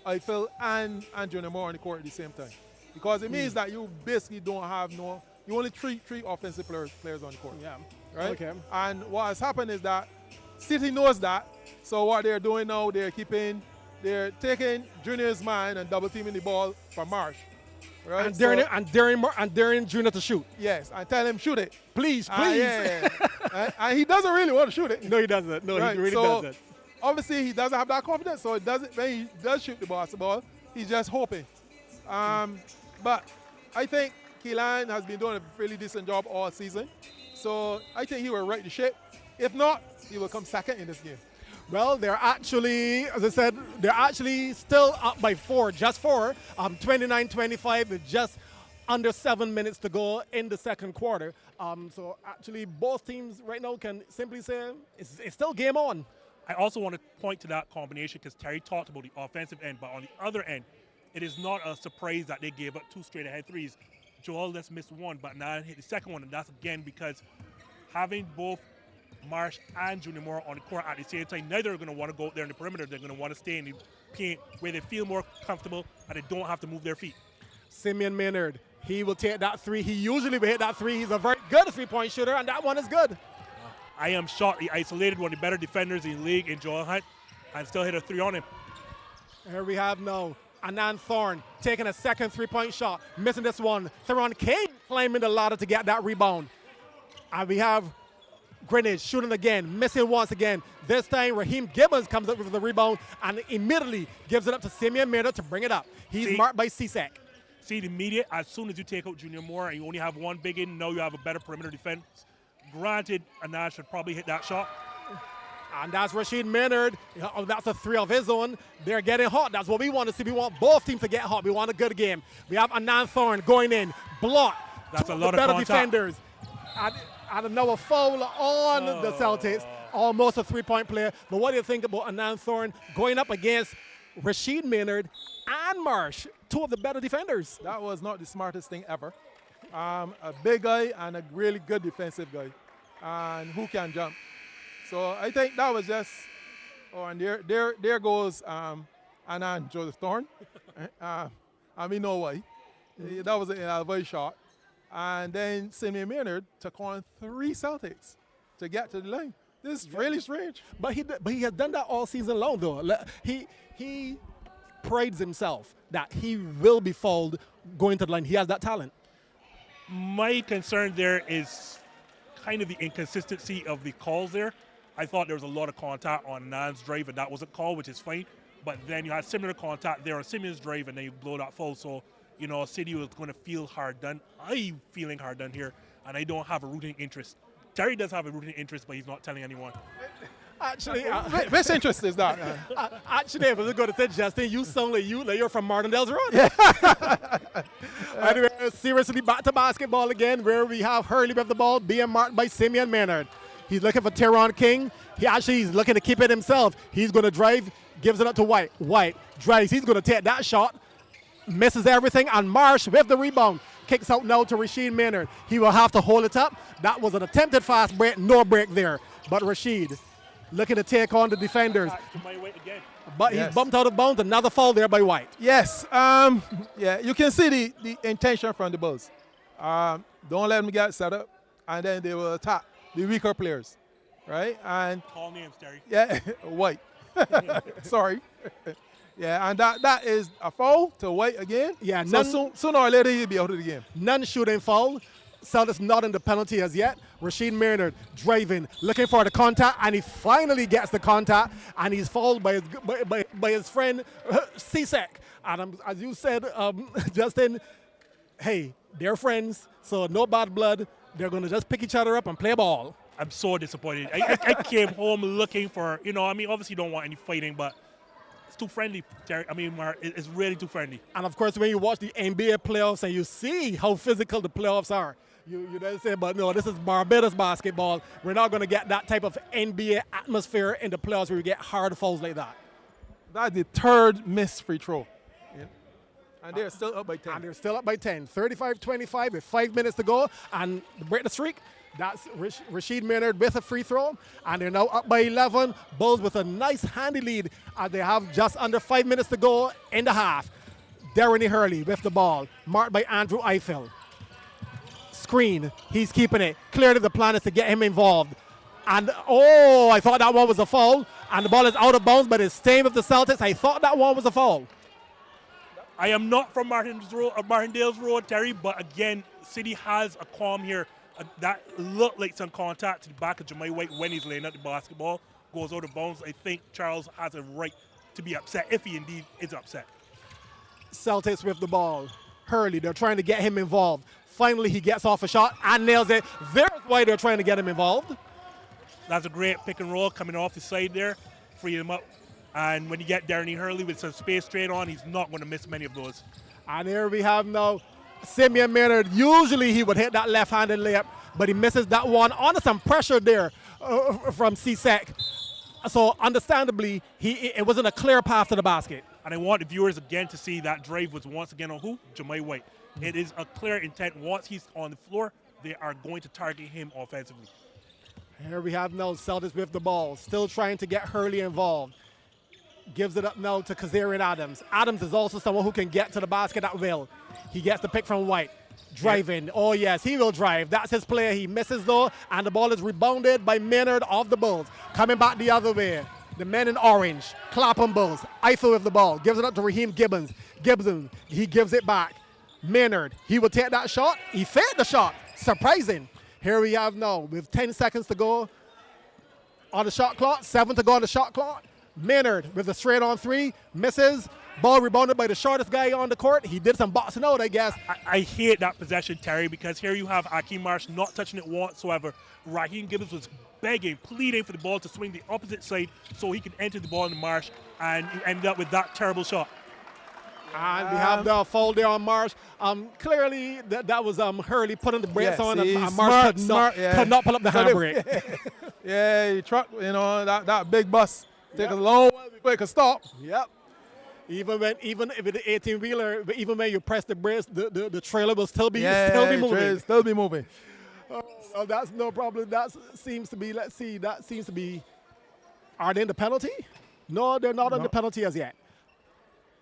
Eiffel and Junior Moore on the court at the same time, because it means that you basically don't have you only three offensive players on the court. Yeah. Right. Okay. And what has happened is that City knows that, so what they're doing now, they're taking Junior's man and double teaming the ball from Marsh. Right? And daring Junior to shoot. Yes, and tell him shoot it. Please. Yeah. And he doesn't really want to shoot it. No, he doesn't. No, right? he really so, doesn't. Obviously, he doesn't have that confidence, so when he does shoot the basketball, he's just hoping. But I think Keelan has been doing a really decent job all season, so I think he will right the ship. If not, he will come second in this game. Well, they're actually, as I said, they're actually still up by 4, just 4. 29-25 with just under 7 minutes to go in the second quarter. So actually, both teams right now can simply say it's still game on. I also want to point to that combination because Terry talked about the offensive end, but on the other end, it is not a surprise that they gave up 2 straight ahead threes. Joel just missed one, but now hit the second one, and that's again because having both Marsh and Junior Moore on the court at the same time, neither are going to want to go out there in the perimeter. They're going to want to stay in the paint where they feel more comfortable and they don't have to move their feet. Simeon Maynard, he will take that three. He usually will hit that three. He's a very good three-point shooter, and that one is good. I am shocked he isolated one of the better defenders in the league in Joel Hunt and still hit a 3 on him. Here we have now Anand Thorne taking a second three-point shot, missing this one. Theron King climbing the ladder to get that rebound. And we have Greenwich shooting again, missing once again. This time, Raheem Gibbons comes up with the rebound and immediately gives it up to Simeon Maynard to bring it up. He's marked by CSEC. See, the immediate, as soon as you take out Junior Moore and you only have one big in, now you have a better perimeter defense. Granted, Anand should probably hit that shot. And that's Rashid Maynard. That's a 3 of his own. They're getting hot. That's what we want to see. We want both teams to get hot. We want a good game. We have Anand Thorne going in, block. That's a Two lot of the of better contact. defenders. And another foul on the Celtics. Almost a 3-point player. But what do you think about Anand Thorne going up against Rashid Maynard and Marsh, 2 of the better defenders? That was not the smartest thing ever. A big guy and a really good defensive guy, and who can jump. So I think that was just. Oh, and there goes Anand Joseph Thorne. And we know why. That was a very short. And then Simeon Maynard took on 3 Celtics to get to the line. This is really strange. But he has done that all season long, though. He prides himself that he will be fouled going to the line. He has that talent. My concern there is kind of the inconsistency of the calls there. I thought there was a lot of contact on Anand's drive, and that wasn't called, which is fine. But then you had similar contact there on Simeon's drive, and then you blow that foul. So, you know, City was going to feel hard done. I'm feeling hard done here, and I don't have a rooting interest. Terry does have a rooting interest, but he's not telling anyone. Actually, Which interest is that? I was going to say, Justin, you sound like you're from Martindale's Road. Anyway, seriously, back to basketball again, where we have Hurley with the ball being marked by Simeon Maynard. He's looking for Teron King. He's looking to keep it himself. He's going to drive, gives it up to White. White drives. He's going to take that shot, misses everything, and Marsh with the rebound. Kicks out now to Rashid Maynard. He will have to hold it up. That was an attempted fast break, no break there. But Rashid looking to take on the defenders. But Yes. he's bumped out of bounds. Another foul there by White. Yes. Yeah, you can see the intention from the Bulls. Don't let them get set up, and then they will attack the weaker players, right? And Call names, Terry. yeah, White. Sorry. Yeah, and that is a foul to White again. Yeah, so sooner or later he'll be out of the game. None shooting foul. Celtics not in the penalty as yet. Rashid Maynard driving, looking for the contact, and he finally gets the contact, and he's fouled by his friend CSEC. And as you said, Justin, hey, they're friends, so no bad blood. They're going to just pick each other up and play ball. I'm so disappointed. I came home looking for, obviously you don't want any fighting, but it's too friendly, Terry. It's really too friendly. And of course, when you watch the NBA playoffs and you see how physical the playoffs are, you then say, but no, this is Barbados basketball. We're not going to get that type of NBA atmosphere in the playoffs where we get hard fouls like that. That's the 3rd missed free throw. Yeah. And they're still up by 10. And they're still up by 10. 35-25 with 5 minutes to go. And to break the streak, that's Rashid Maynard with a free throw. And they're now up by 11. Bulls with a nice handy lead as they have just under 5 minutes to go in the half. Darren Hurley with the ball, marked by Andrew Eiffel. Screen, he's keeping it. Clearly the plan is to get him involved. And, I thought that one was a foul. And the ball is out of bounds, but it's staying with the Celtics. I thought that one was a foul. I am not from Martindale's Road, Terry, but again, City has a calm here. That looked like some contact to the back of Jemai White when he's laying out the basketball. Goes out of bounds. I think Charles has a right to be upset, if he indeed is upset. Celtics with the ball. Hurley, they're trying to get him involved. Finally, he gets off a shot and nails it. There's why they're trying to get him involved. That's a great pick and roll coming off the side there, free him up. And when you get Darren Hurley with some space straight on, he's not going to miss many of those. And here we have now Simeon Maynard, usually he would hit that left-handed layup, but he misses that one. Under some pressure there from CSEC. So understandably, it wasn't a clear path to the basket. And I want the viewers again to see that drive was once again on who? Jemai White. It is a clear intent. Once he's on the floor, they are going to target him offensively. Here we have now Celtics with the ball, still trying to get Hurley involved. Gives it up now to Kazarian Adams. Adams is also someone who can get to the basket at will. He gets the pick from White. Driving. Oh, yes, he will drive. That's his play. He misses, though, and the ball is rebounded by Maynard of the Bulls. Coming back the other way. The men in orange. Clapham Bulls. Eiffel with the ball. Gives it up to Raheem Gibbons. Gibson, he gives it back. Maynard, he will take that shot. He faked the shot. Surprising. Here we have now, with 10 seconds to go on the shot clock, 7 to go on the shot clock. Maynard with a straight on three, misses. Ball rebounded by the shortest guy on the court. He did some boxing out, I guess. I hate that possession, Terry, because here you have Akeem Marsh not touching it whatsoever. Raheem Gibbons was begging, pleading for the ball to swing the opposite side so he could enter the ball in the Marsh, and you end up with that terrible shot. And we have the foul there on Marsh. Clearly, that was Hurley putting the brakes on, and Marsh could not pull up the handbrake. Yeah, he truck, that big bus. Take a long while before it can stop. Yep. Even if it's the 18-wheeler, even when you press the brakes, the trailer will still be moving. Still be moving. Well, that's no problem. That seems to be. Let's see. That seems to be. Are they in the penalty? No, they're not in the penalty as yet.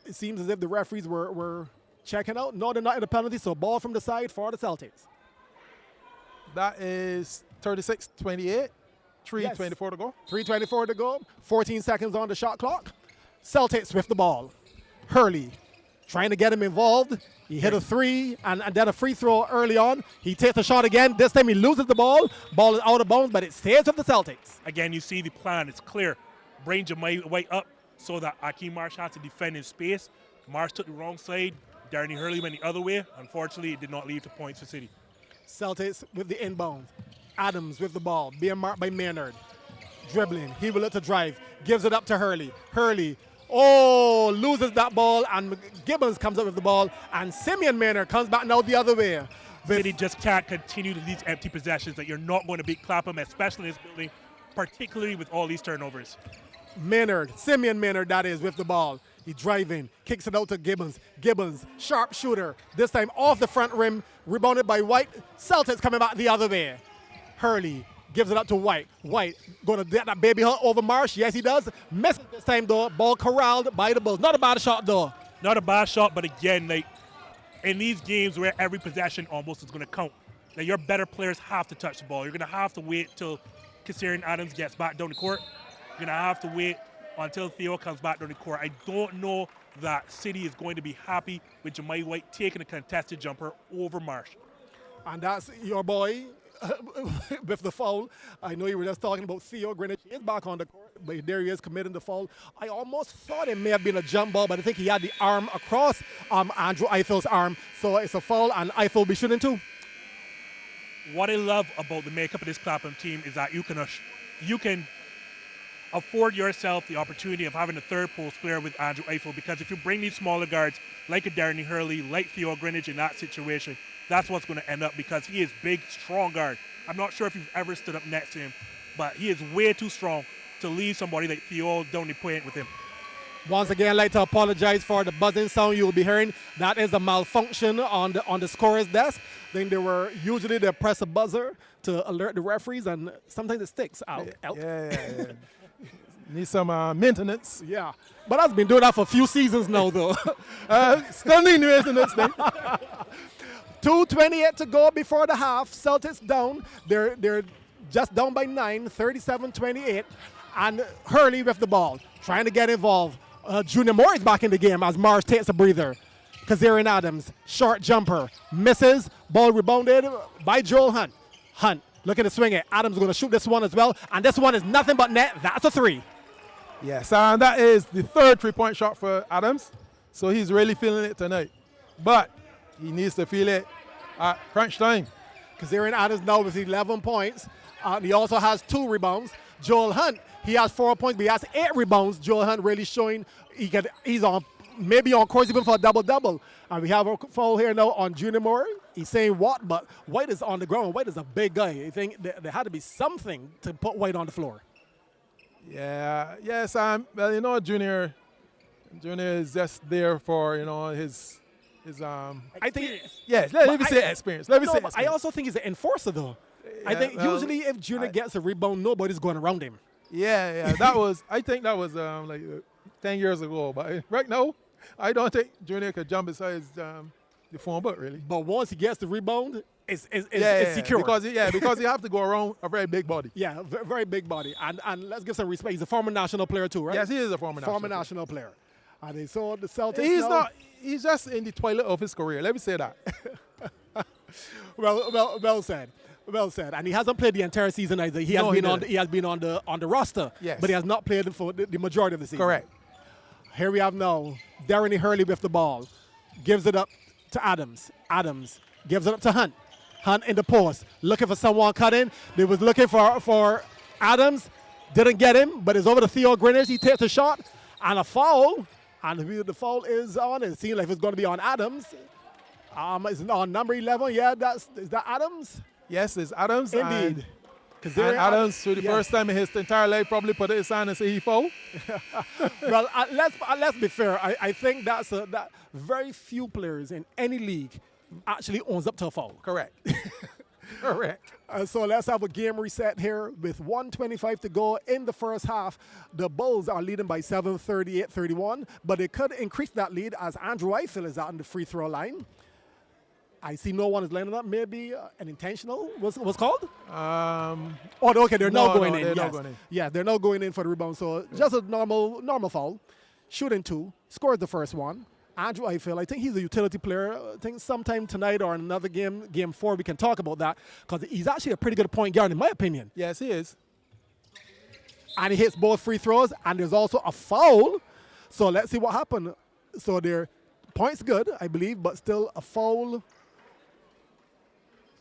It seems as if the referees were checking out. No, they're not in the penalty. So ball from the side for the Celtics. That is 36-28. 3:24 to go. 3:24 to go. 14 seconds on the shot clock. Celtics with the ball. Hurley trying to get him involved. He hit a three and then a free throw early on. He takes the shot again. This time he loses the ball. Ball is out of bounds, but it stays with the Celtics. Again, you see the plan. It's clear. Bring Jemai White up so that Akeem Marsh has to defend in space. Marsh took the wrong side. Darnay Hurley went the other way. Unfortunately, it did not lead to points for City. Celtics with the inbound. Adams with the ball, being marked by Maynard. Dribbling, he will look to drive. Gives it up to Hurley. Hurley, loses that ball, and Gibbons comes up with the ball, and Simeon Maynard comes back now the other way. City just can't continue to these empty possessions that you're not going to beat Clapham, especially in this building, particularly with all these turnovers. Maynard, Simeon Maynard, that is, with the ball. He's driving, kicks it out to Gibbons. Gibbons, sharp shooter, this time off the front rim, rebounded by White. Celtics coming back the other way. Hurley gives it up to White. White going to get that baby hunt over Marsh. Yes, he does. Misses this time, though. Ball corralled by the Bulls. Not a bad shot, though. Not a bad shot, but again, in these games where every possession almost is going to count, now your better players have to touch the ball. You're going to have to wait till Kazarian Adams gets back down the court. You're going to have to wait until Theo comes back down the court. I don't know that City is going to be happy with Jemai White taking a contested jumper over Marsh. And that's your boy with the foul. I know you were just talking about Theo Greenwich. He is back on the court, but there he is committing the foul. I almost thought it may have been a jump ball, but I think he had the arm across Andrew Eiffel's arm. So it's a foul, and Eiffel will be shooting too. What I love about the makeup of this Clapham team is that you can afford yourself the opportunity of having a third post player with Andrew Eiffel, because if you bring these smaller guards like a Darnay Hurley, like Theo Greenwich in that situation, that's what's going to end up, because he is big, strong guard. I'm not sure if you've ever stood up next to him, but he is way too strong to leave somebody like Theo down the point with him. Once again, I'd like to apologize for the buzzing sound you will be hearing. That is a malfunction on the scorer's desk. Then they press a buzzer to alert the referees, and sometimes it sticks out. Yeah. Need some maintenance. Yeah, but I've been doing that for a few seasons now, though. Still need maintenance then. 2:28 to go before the half. Celtics down. They're just down by 9, 37-28. And Hurley with the ball, trying to get involved. Junior Moore is back in the game as Marsh takes a breather. Kazarian Adams, short jumper, misses. Ball rebounded by Joel Hunt. Hunt looking to swing it. Adams going to shoot this one as well. And this one is nothing but net. That's a three. Yes, and that is the third three-point shot for Adams. So he's really feeling it tonight. But he needs to feel it at crunch time. Kazarian Adams now with 11 points. He also has 2 rebounds. Joel Hunt, he has 4 points, but he has 8 rebounds. Joel Hunt really showing he's on maybe on course even for a double-double. And we have a foul here now on Junior Moore. He's saying what, but White is on the ground. White is a big guy. I think there had to be something to put White on the floor. Yeah, yes, well, you know, Junior is just there for, you know, his I think. yes, let me But say experience. Let me say But I experience. also think he's an enforcer, though. I Yeah, think well, usually if Junior gets a rebound, nobody's going around him. Yeah, I think that was like 10 years ago. But right now, I don't think Junior could jump besides the phone book, really. But once he gets the rebound, it's Yeah, secure. because you have to go around a very big body. Yeah, very big body. And let's give some respect. He's a former national player too, right? Yes, he is a former national player. And they saw the Celtics He's now. not. He's just in the twilight of his career. Let me say that. Well said. Well said. And he hasn't played the entire season either. He has No, been he he has been on the roster. Yes. But he has not played for the majority of the season. Correct. Here we have now Darren Hurley with the ball. Gives it up to Adams. Adams gives it up to Hunt. Hunt in the post. Looking for someone cut in. They was looking for Adams. Didn't get him, but it's over to Theo Grinners. He takes a shot and a foul. And the foul is on. It seems like it's going to be on Adams. It's on number 11. Yeah, is that Adams? Yes, it's Adams. Indeed. And Adams, for the first time in his entire life, probably put his hand and say he fouled. Well, let's be fair. I think that very few players in any league actually owns up to a foul. Correct. Correct. So let's have a game reset here with 1:25 to go in the first half. The Bulls are leading by 7, 38-31, but they could increase that lead as Andrew Eiffel is out on the free throw line. I see no one is lining up. Maybe an intentional was called? Okay, they're now going in. They're Yes. not going in. Yeah, they're now going in for the rebound. So just a normal foul. Shooting 2, scores the first one. Andrew Eiffel, I think he's a utility player. I think sometime tonight or in another game 4, we can talk about that because he's actually a pretty good point guard in my opinion. Yes, he is. And he hits both free throws, and there's also a foul. So let's see what happened. So their points good, I believe, but still a foul.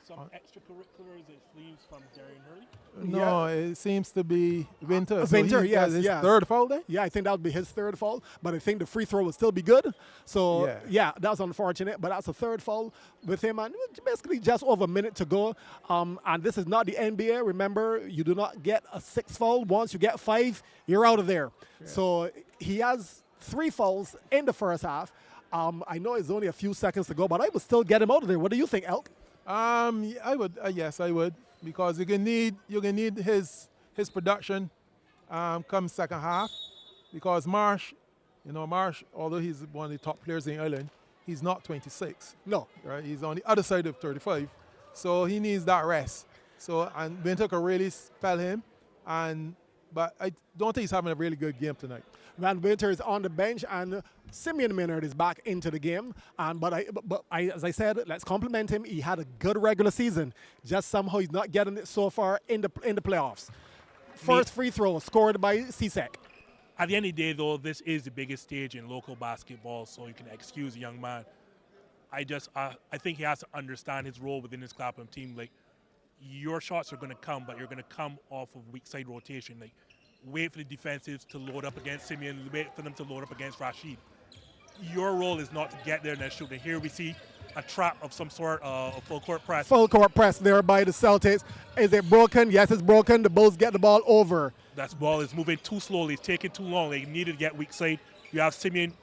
Some extracurriculars it flees from Darren Hurley. No, it seems to be Winter. Winter, he yes, has his yes. third foul there? Yeah, I think that would be his third foul, but I think the free throw would still be good. So, yeah, that's unfortunate, but that's a third foul with him, and basically just over a minute to go. And this is not the NBA. Remember, you do not get a 6th foul. Once you get 5, you're out of there. Yeah. So he has 3 fouls in the first half. I know it's only a few seconds to go, but I would still get him out of there. What do you think, Elk? I would. Yes, I would, because you can need his production come second half, because Marsh, although he's one of the top players in Ireland, he's not 26. No, right? He's on the other side of 35, so he needs that rest. So and Winter could really spell him, but I don't think he's having a really good game tonight. Van Winter is on the bench, and Simeon Maynard is back into the game. But as I said, let's compliment him. He had a good regular season. Just somehow he's not getting it so far in the playoffs. First free throw scored by CSEC. At the end of the day, though, this is the biggest stage in local basketball, so you can excuse a young man. I think he has to understand his role within his Clapham team. Like, your shots are going to come, but you're going to come off of weak side rotation. Like, wait for the defensives to load up against Simeon, wait for them to load up against Rashid. Your role is not to get there and then shoot. And here we see a trap of some sort of full court press. Full court press there by the Celtics. Is it broken? Yes, it's broken. The Bulls get the ball over. That ball is moving too slowly. It's taking too long. They needed to get weak side. You have Simeon.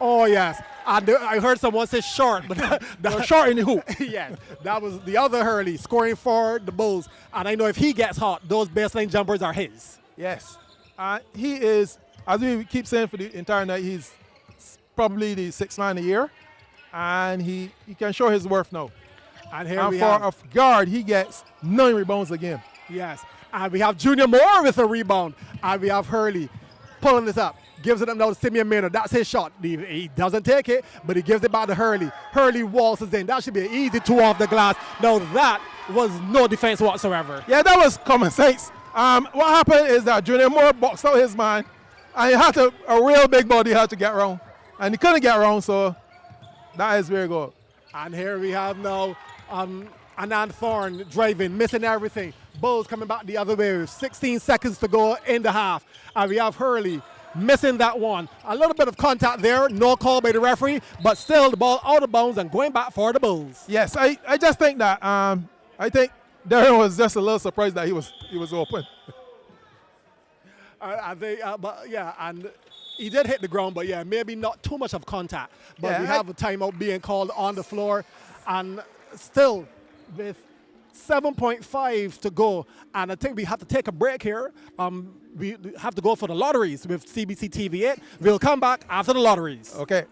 Oh, yes. And I heard someone say short, but They're short in the hoop. yes, that was the other Hurley scoring for the Bulls. And I know if he gets hot, those baseline jumpers are his. Yes. He is, as we keep saying for the entire night, he's probably the 6th man of the year. And he can show his worth now. And here And we for have, a guard, he gets 9 rebounds a game. yes. And we have Junior Moore with a rebound. And we have Hurley pulling this up. Gives it up now to Simeon Maynard. That's his shot. He doesn't take it, but he gives it back to Hurley. Hurley waltzes in. That should be an easy 2 off the glass. Now that was no defense whatsoever. Yeah, that was common sense. What happened is that Junior Moore boxed out his man, and a real big body had to get around. And he couldn't get around, so that is very good. And here we have now Anand Thorne driving, missing everything. Bulls coming back the other way with 16 seconds to go in the half. And we have Hurley missing that one. A little bit of contact there, no call by the referee, but still the ball out of bounds and going back for the Bulls. Yes, I just think that I think Darren was just a little surprised that he was open. I think, but yeah, and he did hit the ground, but yeah, maybe not too much of contact. But Yeah, we have a timeout being called on the floor, and still with 7.5 to go, and I think we have to take a break here. We have to go for the lotteries with CBC TV8. We'll come back after the lotteries. Okay.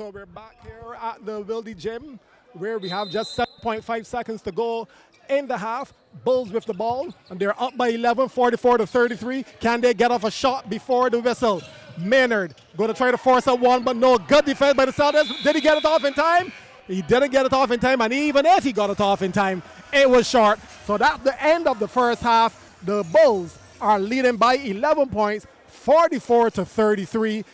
So we're back here at the Wildy Gym where we have just 7.5 seconds to go in the half. Bulls with the ball, and they're up by 11, 44-33. Can they get off a shot before the whistle? Maynard going to try to force a one, but no. Good defense by the Celtics. Did he get it off in time? He didn't get it off in time, and even if he got it off in time, it was short. So that's the end of the first half. The Bulls are leading by 11 points, 44-33.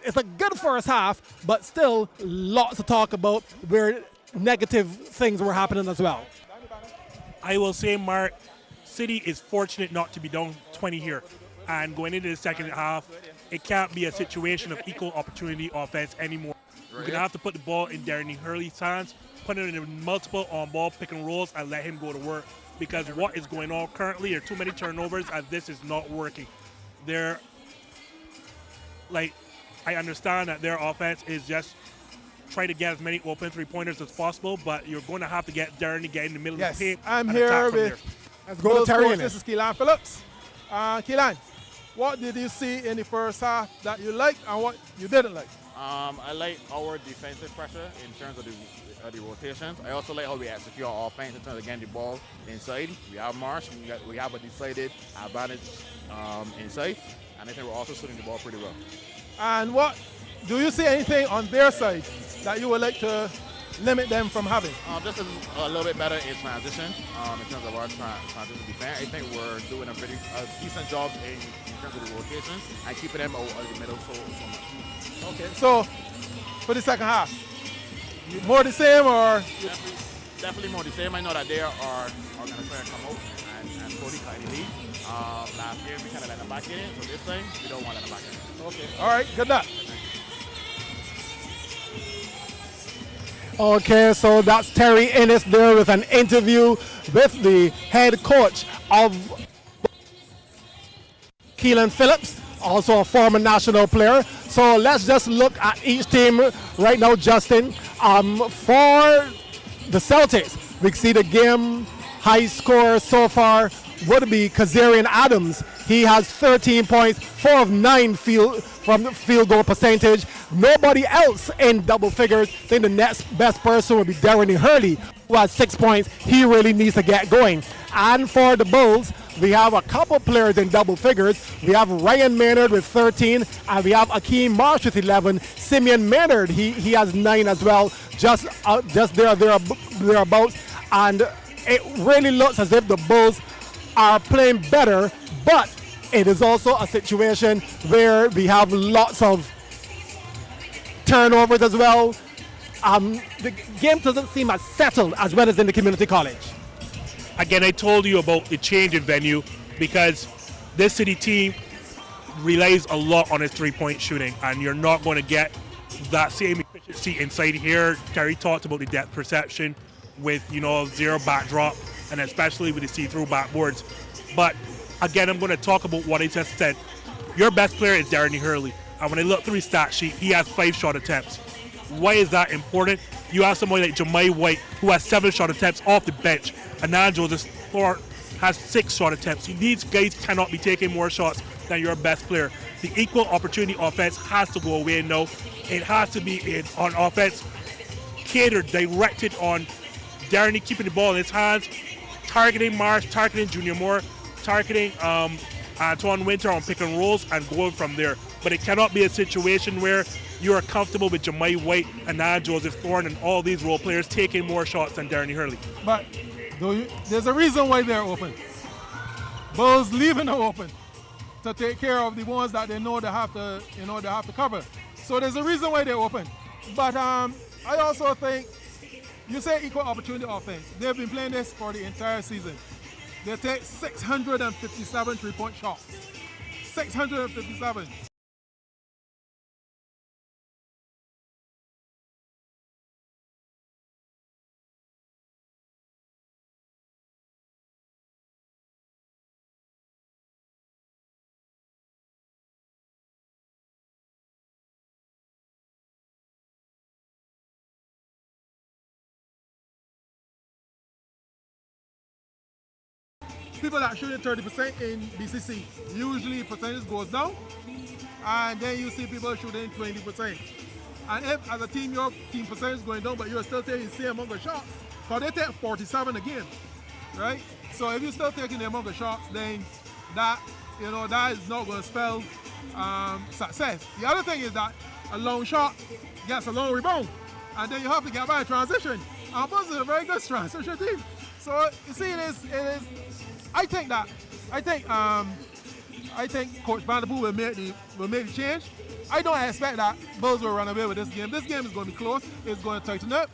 It's a good first half, but still lots to talk about where negative things were happening as well. I will say, Mark, City is fortunate not to be down 20 here. And going into the second half, it can't be a situation of equal opportunity offense anymore. We're going to have to put the ball in Darren Hurley's hands, put it in multiple on-ball pick and rolls, and let him go to work. Because what is going on currently are too many turnovers, and this is not working. I understand that their offense is just try to get as many open three-pointers as possible, but you're going to have to get Darren to get in the middle of the paint. I'm and here attack from with there. Let's go to Terry. This is Keelan Phillips. Keelan, what did you see in the first half that you liked and what you didn't like? I like our defensive pressure in terms of the rotations. I also like how we execute our offense in terms of getting the ball inside. We have Marsh. We have a decided advantage inside. And I think we're also shooting the ball pretty well. And what do you see anything on their side that you would like to limit them from having? Just a little bit better in transition in terms of our transition defense. I think we're doing a decent job in terms of the rotations and keeping them out of the middle so much. Okay, so for the second half, more the same or? Definitely more the same. I know that they are going to try to come out and slowly cut the lead. Last year we kind of let them back in, so this time we don't want to let them back in. Okay, all right, good luck. Okay, so that's Terry Ennis there with an interview with the head coach of Keelan Phillips, also a former national player. So let's just look at each team right now, Justin. For the Celtics, we see the game high score so far would be Kazarian Adams. He has 13 points, 4 of 9 from the field goal percentage. Nobody else in double figures. I think the next best person would be Darren Hurley, who has 6 points. He really needs to get going. And for the Bulls, we have a couple players in double figures. We have Ryan Maynard with 13, and we have Akeem Marsh with 11. Simeon Maynard, he has 9 as well, just thereabouts. And it really looks as if the Bulls are playing better, but it is also a situation where we have lots of turnovers as well. The game doesn't seem as settled as well as in the community college. Again, I told you about the change in venue because this City team relies a lot on its three-point shooting, and you're not going to get that same efficiency inside here. Terry talked about the depth perception with, zero backdrop, and especially with the see-through backboards. But again, I'm going to talk about what I just said. Your best player is Darren Hurley, and when I look through his stat sheet, he has 5 shot attempts. Why is that important? You have somebody like Jemai White, who has 7 shot attempts off the bench, and now Joseph Thornton has 6 shot attempts. These guys cannot be taking more shots than your best player. The equal opportunity offense has to go away now. It has to be on offense catered, directed on Darren keeping the ball in his hands, targeting Marsh, targeting Junior Moore, targeting Antoine Winter on pick and rolls, and going from there. But it cannot be a situation where you are comfortable with Jemai White and now Joseph Thornton and all these role players taking more shots than Darren Hurley. But there's a reason why they're open. Bulls leaving them open to take care of the ones that they know they have to cover. So there's a reason why they're open. But I also think you say equal opportunity offense. They've been playing this for the entire season. They take 657 three-point shots. 657. People that shooting 30% in BCC, usually percentage goes down, and then you see people shooting 20%. And if as a team your team percentage is going down, but you're still taking the same amount of shots, because they take 47 again, right? So if you're still taking the amount of shots, then that that is not going to spell success. The other thing is that a long shot gets a long rebound, and then you have to get by a transition. And Bulls is a very good transition team. So you see, it is. I think Coach Vanderpool will make the change. I don't expect that Bulls will run away with this game. This game is going to be close. It's going to tighten up,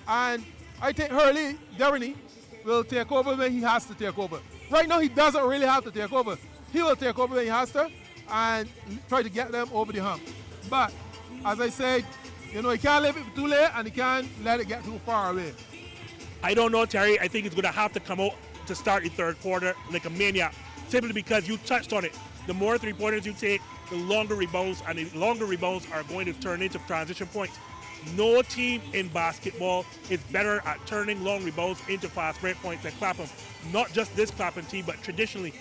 and I think Hurley Derny will take over when he has to take over. Right now, he doesn't really have to take over. He will take over when he has to and try to get them over the hump. But as I said, he can't leave it too late and he can't let it get too far away. I don't know, Terry. I think he's going to have to come out to start the third quarter like a maniac, simply because you touched on it. The more three-pointers you take, the longer rebounds, and the longer rebounds are going to turn into transition points. No team in basketball is better at turning long rebounds into fast break points than Clapham. Not just this Clapham team, but traditionally,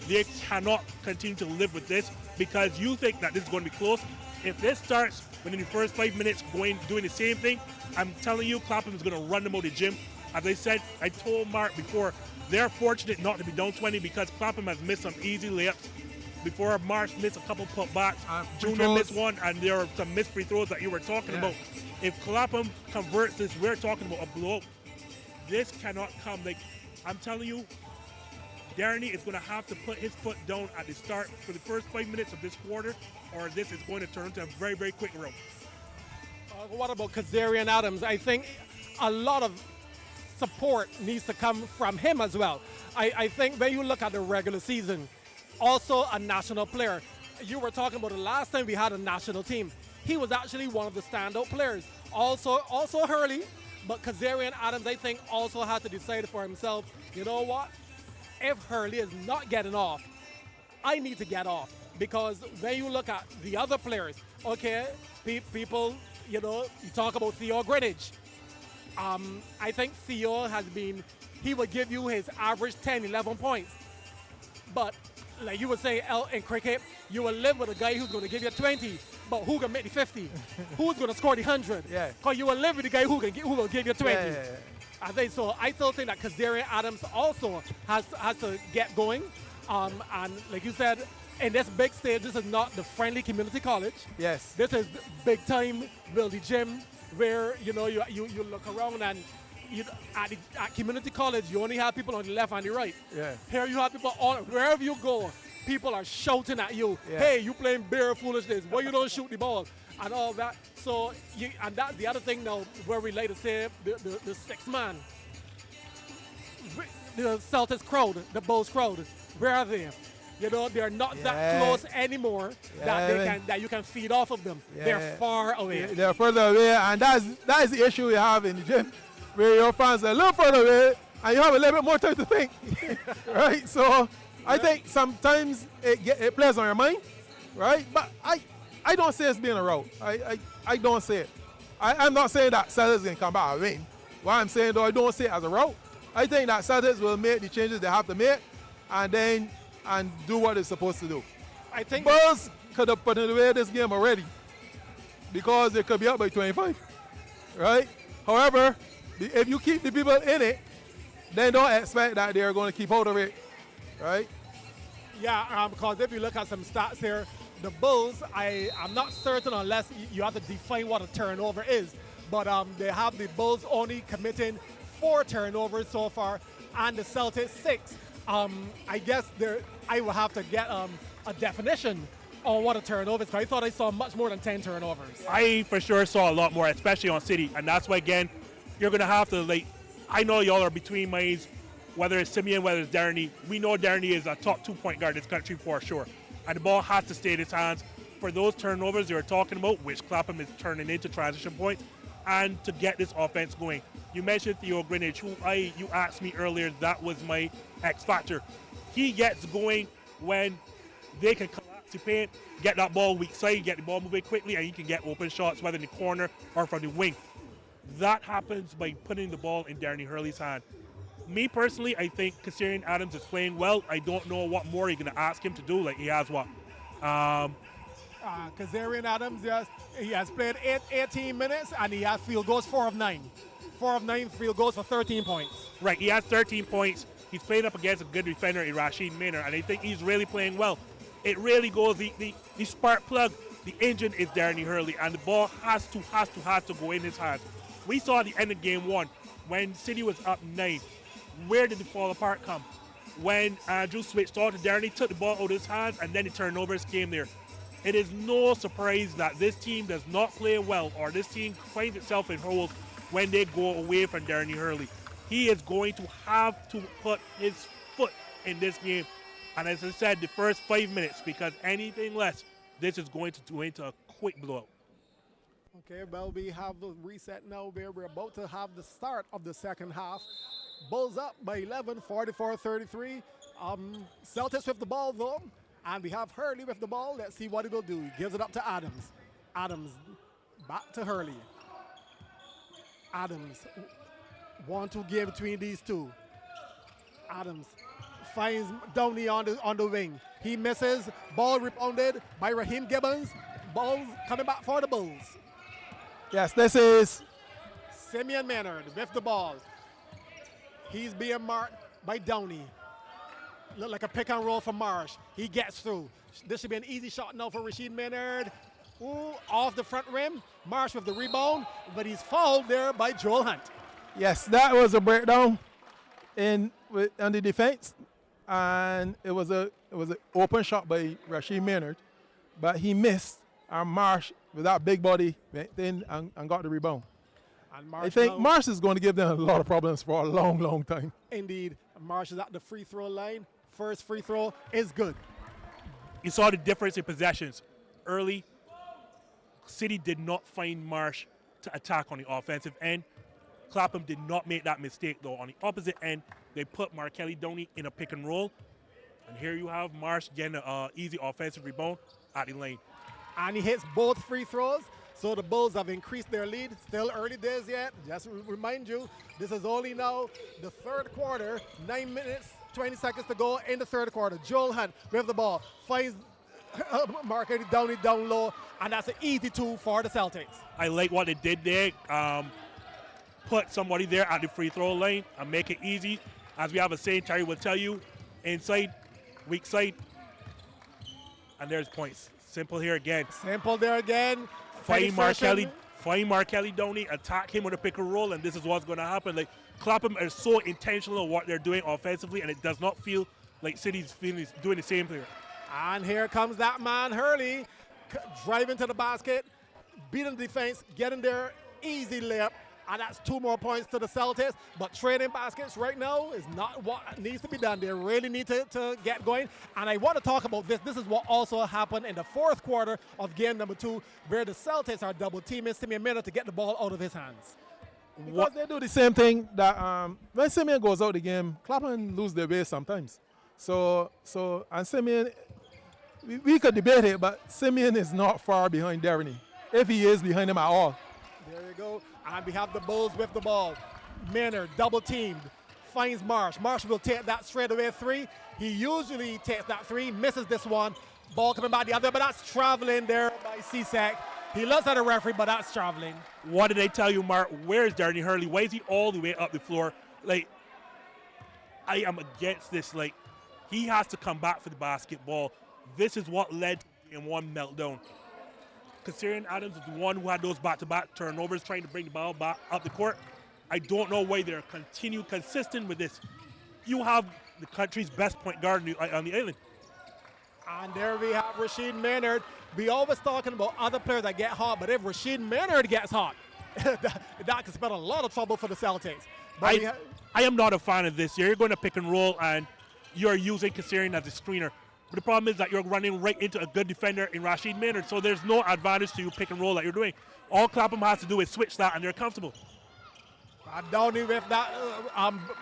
they cannot continue to live with this because you think that this is going to be close. If this starts within the first 5 minutes doing the same thing, I'm telling you, Clapham is going to run them out of the gym. As I said, I told Mark before, they're fortunate not to be down 20 because Clapham has missed some easy layups. Before Marsh missed a couple putbacks, Junior missed one, and there are some missed free throws that you were talking about. If Clapham converts this, we're talking about a blowout. This cannot come. Like, I'm telling you, Derny is going to have to put his foot down at the start for the first 5 minutes of this quarter, or this is going to turn into a very, very quick rout. What about Kazarian Adams? I think a lot of support needs to come from him as well. I think when you look at the regular season, also a national player. You were talking about the last time we had a national team. He was actually one of the standout players. Also Hurley, but Kazarian Adams, I think, also had to decide for himself, you know what? If Hurley is not getting off, I need to get off. Because when you look at the other players, okay, people, you talk about Theo Greenwich. I think Theo he will give you his average 10, 11 points. But like you were saying, in cricket, you will live with a guy who's going to give you 20, but who can make the 50? Who's going to score the 100? Yeah. Because you will live with the guy who will give you 20. Yeah. I still think that Kazarian Adams also has to get going. And like you said, in this big stage, this is not the friendly community college. Yes. This is big time Wildy Gym, where you look around and at community college you only have people on the left and the right. Yeah. Here you have people wherever you go, people are shouting at you. Yeah. Hey, you playing bare foolishness. Why you don't shoot the ball and all that? So and that's the other thing now where we like to say the sixth man, the Celtics crowd, the Bulls crowd. Where are they? They're not that close anymore that you can feed off of them. Yeah. They're far away. They're further away, and that is the issue we have in the gym, where your fans are a little further away, and you have a little bit more time to think, right? So I think sometimes it plays on your mind, right? But I don't say it's being a rout. I don't say it. I'm not saying that Celtics can come back and win. What I'm saying, though, I don't see it as a rout. I think that Celtics will make the changes they have to make, and do what they're supposed to do. I think Bulls could have put away this game already because they could be up by 25, right? However, if you keep the people in it, then don't expect that they're going to keep out of it, right? Yeah, because if you look at some stats here, the Bulls, I'm not certain unless you have to define what a turnover is, but they have the Bulls only committing 4 turnovers so far, and the Celtics 6. I guess I will have to get a definition on what a turnover is, because I thought I saw much more than 10 turnovers. I for sure saw a lot more, especially on City, and that's why, again, you're going to have to, I know y'all are between minds, whether it's Simeon, whether it's Derny. We know Derny is a top 2-point guard in this country for sure, and the ball has to stay in his hands. For those turnovers you're talking about, which Clapham is turning into transition points, and to get this offense going. You mentioned Theo Greenwich, who you asked me earlier, that was my X factor. He gets going when they can collapse the paint, get that ball weak side, get the ball moving quickly, and you can get open shots, whether in the corner or from the wing. That happens by putting the ball in Derny Hurley's hand. Me personally, I think Kazarian Adams is playing well. I don't know what more you're going to ask him to do. He has Kazarian Adams, yes, he has played 18 minutes and he has field goals 4 of 9. 4 of 9 field goals for 13 points. Right, he has 13 points. He's playing up against a good defender in Rashid Maynard, and I think he's really playing well. It really goes, the spark plug, the engine is Darren Hurley, and the ball has to go in his hands. We saw at the end of game 1, when City was up 9, where did the fall apart come? When Andrew switched on to Darren, he took the ball out of his hands, and then the turnovers came there. It is no surprise that this team does not play well, or this team finds itself in holes when they go away from Darren Hurley. He is going to have to put his foot in this game. And as I said, the first 5 minutes, because anything less, this is going to go into a quick blowout. Okay, well, we have the reset now where we're about to have the start of the second half. Bulls up by 11, 44-33. Celtics with the ball, though. And we have Hurley with the ball. Let's see what he will do. He gives it up to Adams. Adams back to Hurley. Adams, 1-2 game between these two. Adams finds Downey on the wing. He misses. Ball rebounded by Raheem Gibbons. Ball coming back for the Bulls. Yes, this is Simeon Maynard with the ball. He's being marked by Downey. Look like a pick and roll for Marsh. He gets through. This should be an easy shot now for Rashid Maynard. Ooh, off the front rim. Marsh with the rebound, but he's fouled there by Joel Hunt. yes, that was a breakdown on the defense, and it was an open shot by Rashid Maynard, but he missed. And Marsh with that big body went in and got the rebound. And Marsh I think now, Marsh is going to give them a lot of problems for a long, long time. indeed, Marsh is at the free throw line. First free throw is good. You saw the difference in possessions. Early, City did not find Marsh to attack on the offensive end. Clapham did not make that mistake, though. On the opposite end, they put Markelly Downey in a pick and roll. And here you have Marsh getting an easy offensive rebound at the lane. And he hits both free throws. So the Bulls have increased their lead. Still early days yet. Just remind you, this is only now the third quarter. 9 minutes, 20 seconds to go in the third quarter. Joel Hunt with the ball. Finds Markelly Downey down low. And that's an easy 2 for the Celtics. I like what they did there. Put somebody there at the free throw line and make it easy. As we have a saying, Terry will tell you, inside, weak side, and there's points. Simple here again. Simple there again. Find Penetration. Markelly Downey, attack him with a pick and roll, and this is what's going to happen. Like, Clapham is so intentional in what they're doing offensively, and it does not feel like City's doing the same thing. And here comes that man, Hurley, driving to the basket, beating the defense, getting there, easy layup. And that's 2 more points to the Celtics. But trading baskets right now is not what needs to be done. They really need to get going. And I want to talk about this. This is what also happened in the fourth quarter of game number 2, where the Celtics are double teaming Simeon Maynard to get the ball out of his hands. Because they do the same thing that when Simeon goes out the game, Clapham lose their way sometimes. And Simeon, we could debate it, but Simeon is not far behind Darren, if he is behind him at all. There you go. And we have the Bulls with the ball. Maynard double teamed. Finds Marsh. Marsh will take that straight away 3. He usually takes that 3, misses this one. Ball coming back the other, but that's traveling there by Cisak. He looks at the referee, but that's traveling. What did I tell you, Mark? Where is Darren Hurley? Why is he all the way up the floor? Like, I am against this. Like, he has to come back for the basketball. This is what led to one meltdown. Kazarian Adams is the one who had those back-to-back turnovers trying to bring the ball back up the court. I don't know why they're consistent with this. You have the country's best point guard on the island. And there we have Rashid Maynard. We always talking about other players that get hot, but if Rashid Maynard gets hot, that could spell a lot of trouble for the Celtics. But I am not a fan of this. You're going to pick and roll, and you're using Kazarian as a screener. But the problem is that you're running right into a good defender in Rashid Maynard, so there's no advantage to you pick and roll that you're doing. All Clapham has to do is switch that, and they're comfortable. Downey with that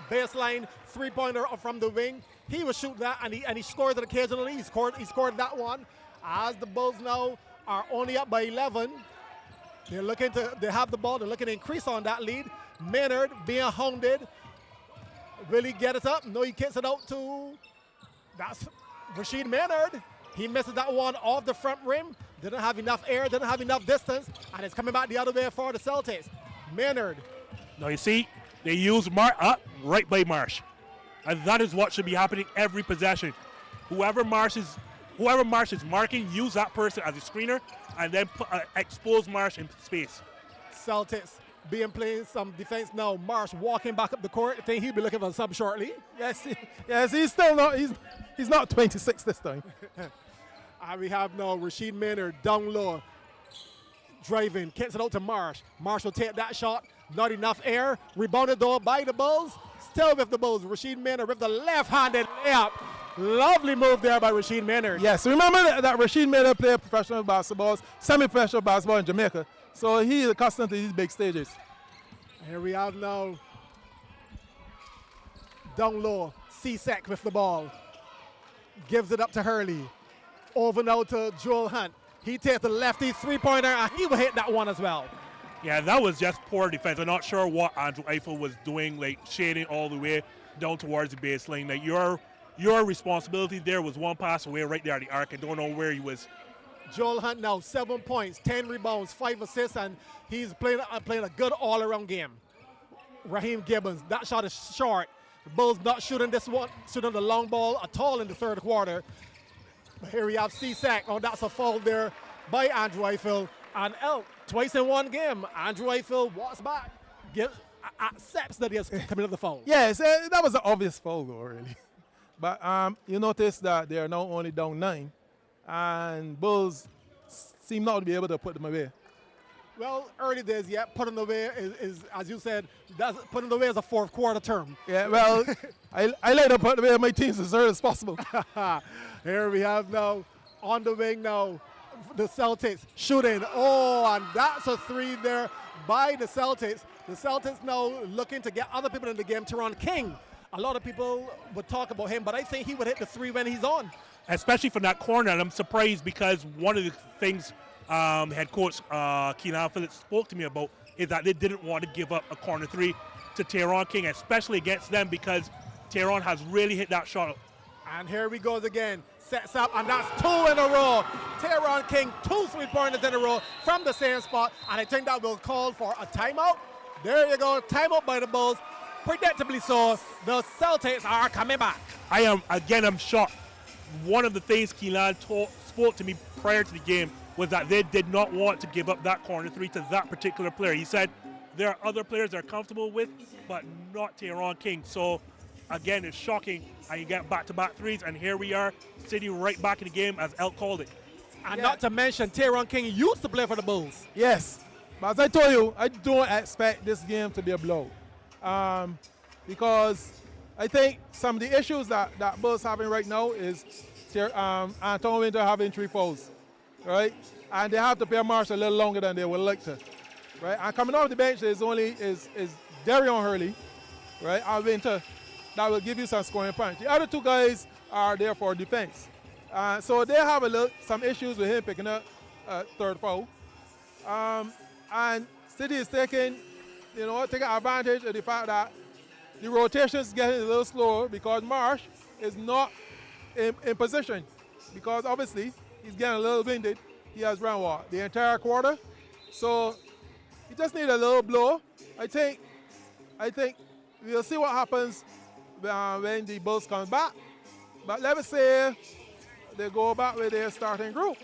baseline 3-pointer from the wing. He will shoot that, and he scores it occasionally. He scored that one. As the Bulls now are only up by 11, they have the ball. They're looking to increase on that lead. Maynard being hounded. Will he get it up? No, he kicks it out to. That's Rashid Maynard. He misses that one off the front rim. Didn't have enough air, didn't have enough distance, and it's coming back the other way for the Celtics. Maynard. Now you see, they use right by Marsh. And that is what should be happening every possession. Whoever Marsh is marking, use that person as a screener and then expose Marsh in space. Celtics playing some defense now. Marsh walking back up the court. I think he'll be looking for a sub shortly. Yes, he's still not. He's not 26 this time. And we have now Rasheed Maynard down low, driving, kicks it out to Marsh. Marsh will take that shot. Not enough air. Rebounded though by the Bulls. Still with the Bulls. Rasheed Maynard with the left-handed layup. Lovely move there by Rasheed Maynard. Yes, remember that Rasheed Maynard played professional basketball, semi-professional basketball in Jamaica. So he's accustomed to these big stages. Here we have now down low, Csack with the ball. Gives it up to Hurley. Over now to Joel Hunt. He takes the lefty three-pointer, and he will hit that one as well. Yeah, that was just poor defense. I'm not sure what Andrew Eiffel was doing, like shading all the way down towards the baseline. Like your responsibility there was one pass away right there at the arc. I don't know where he was. Joel Hunt now 7 points, 10 rebounds, 5 assists, and he's playing a good all-around game. Raheem Gibbons, that shot is short. The Bulls not shooting this one, shooting the long ball at all in the third quarter. But here we have Csack. Oh, that's a foul there by Andrew Eiffel. And twice in one game, Andrew Eiffel walks back, accepts that he has committed the foul. Yes, that was an obvious foul though, really. But you notice that they are now only down 9, and Bulls seem not to be able to put them away. Well, early days, yeah, putting away is as you said, putting away is a fourth quarter term. Yeah, well, I like to put away my teams as early as possible. Here we have now, on the wing now, the Celtics shooting. Oh, and that's a three there by the Celtics. The Celtics now looking to get other people in the game. Teron King, a lot of people would talk about him, but I think he would hit the three when he's on. Especially from that corner, and I'm surprised because one of the things head coach Keelan Phillips spoke to me about is that they didn't want to give up a corner three to Teron King, especially against them, because Teron has really hit that shot. And here we goes again. Sets up, and that's 2 in a row. Teron King, 2 3-pointers in a row from the same spot, and I think that will call for a timeout. There you go, timeout by the Bulls. Predictably so, the Celtics are coming back. I'm shocked. One of the things Keelan spoke to me prior to the game was that they did not want to give up that corner three to that particular player. He said there are other players they're comfortable with, but not Teron King. So, again, it's shocking. And you get back-to-back threes, and here we are, sitting right back in the game as Elk called it. And not to mention, Teron King used to play for the Bulls. Yes, but as I told you, I don't expect this game to be a blow. Because I think some of the issues that Bulls having right now is Anton Winter having 3 fouls, right? And they have to play Marsh a little longer than they would like to, right? And coming off the bench is Darion Hurley, right? And Winter, that will give you some scoring points. The other 2 guys are there for defense. So they have some issues with him picking up third foul. And City is taking advantage of the fact that the rotation is getting a little slower because Marsh is not in position, because obviously he's getting a little winded. He has run the entire quarter, so he just needs a little blow. I think we'll see what happens when the Bulls come back. But let me say they go back with their starting group.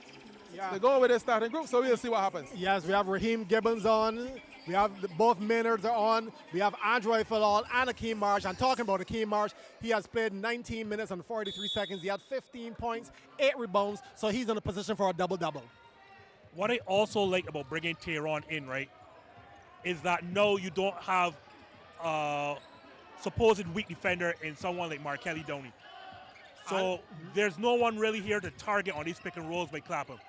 Yeah. They're going with their starting group, so we'll see what happens. Yes, we have Raheem Gibbons on. We have both Maynards are on. We have Andrew Eiffel on and Akeem Marsh. I'm talking about Akeem Marsh. He has played 19 minutes and 43 seconds. He had 15 points, 8 rebounds, so he's in a position for a double-double. What I also like about bringing Teron in, right, is that no, you don't have a supposed weak defender in someone like Markelly Downey. So there's no one really here to target on these pick and rolls by Clapham.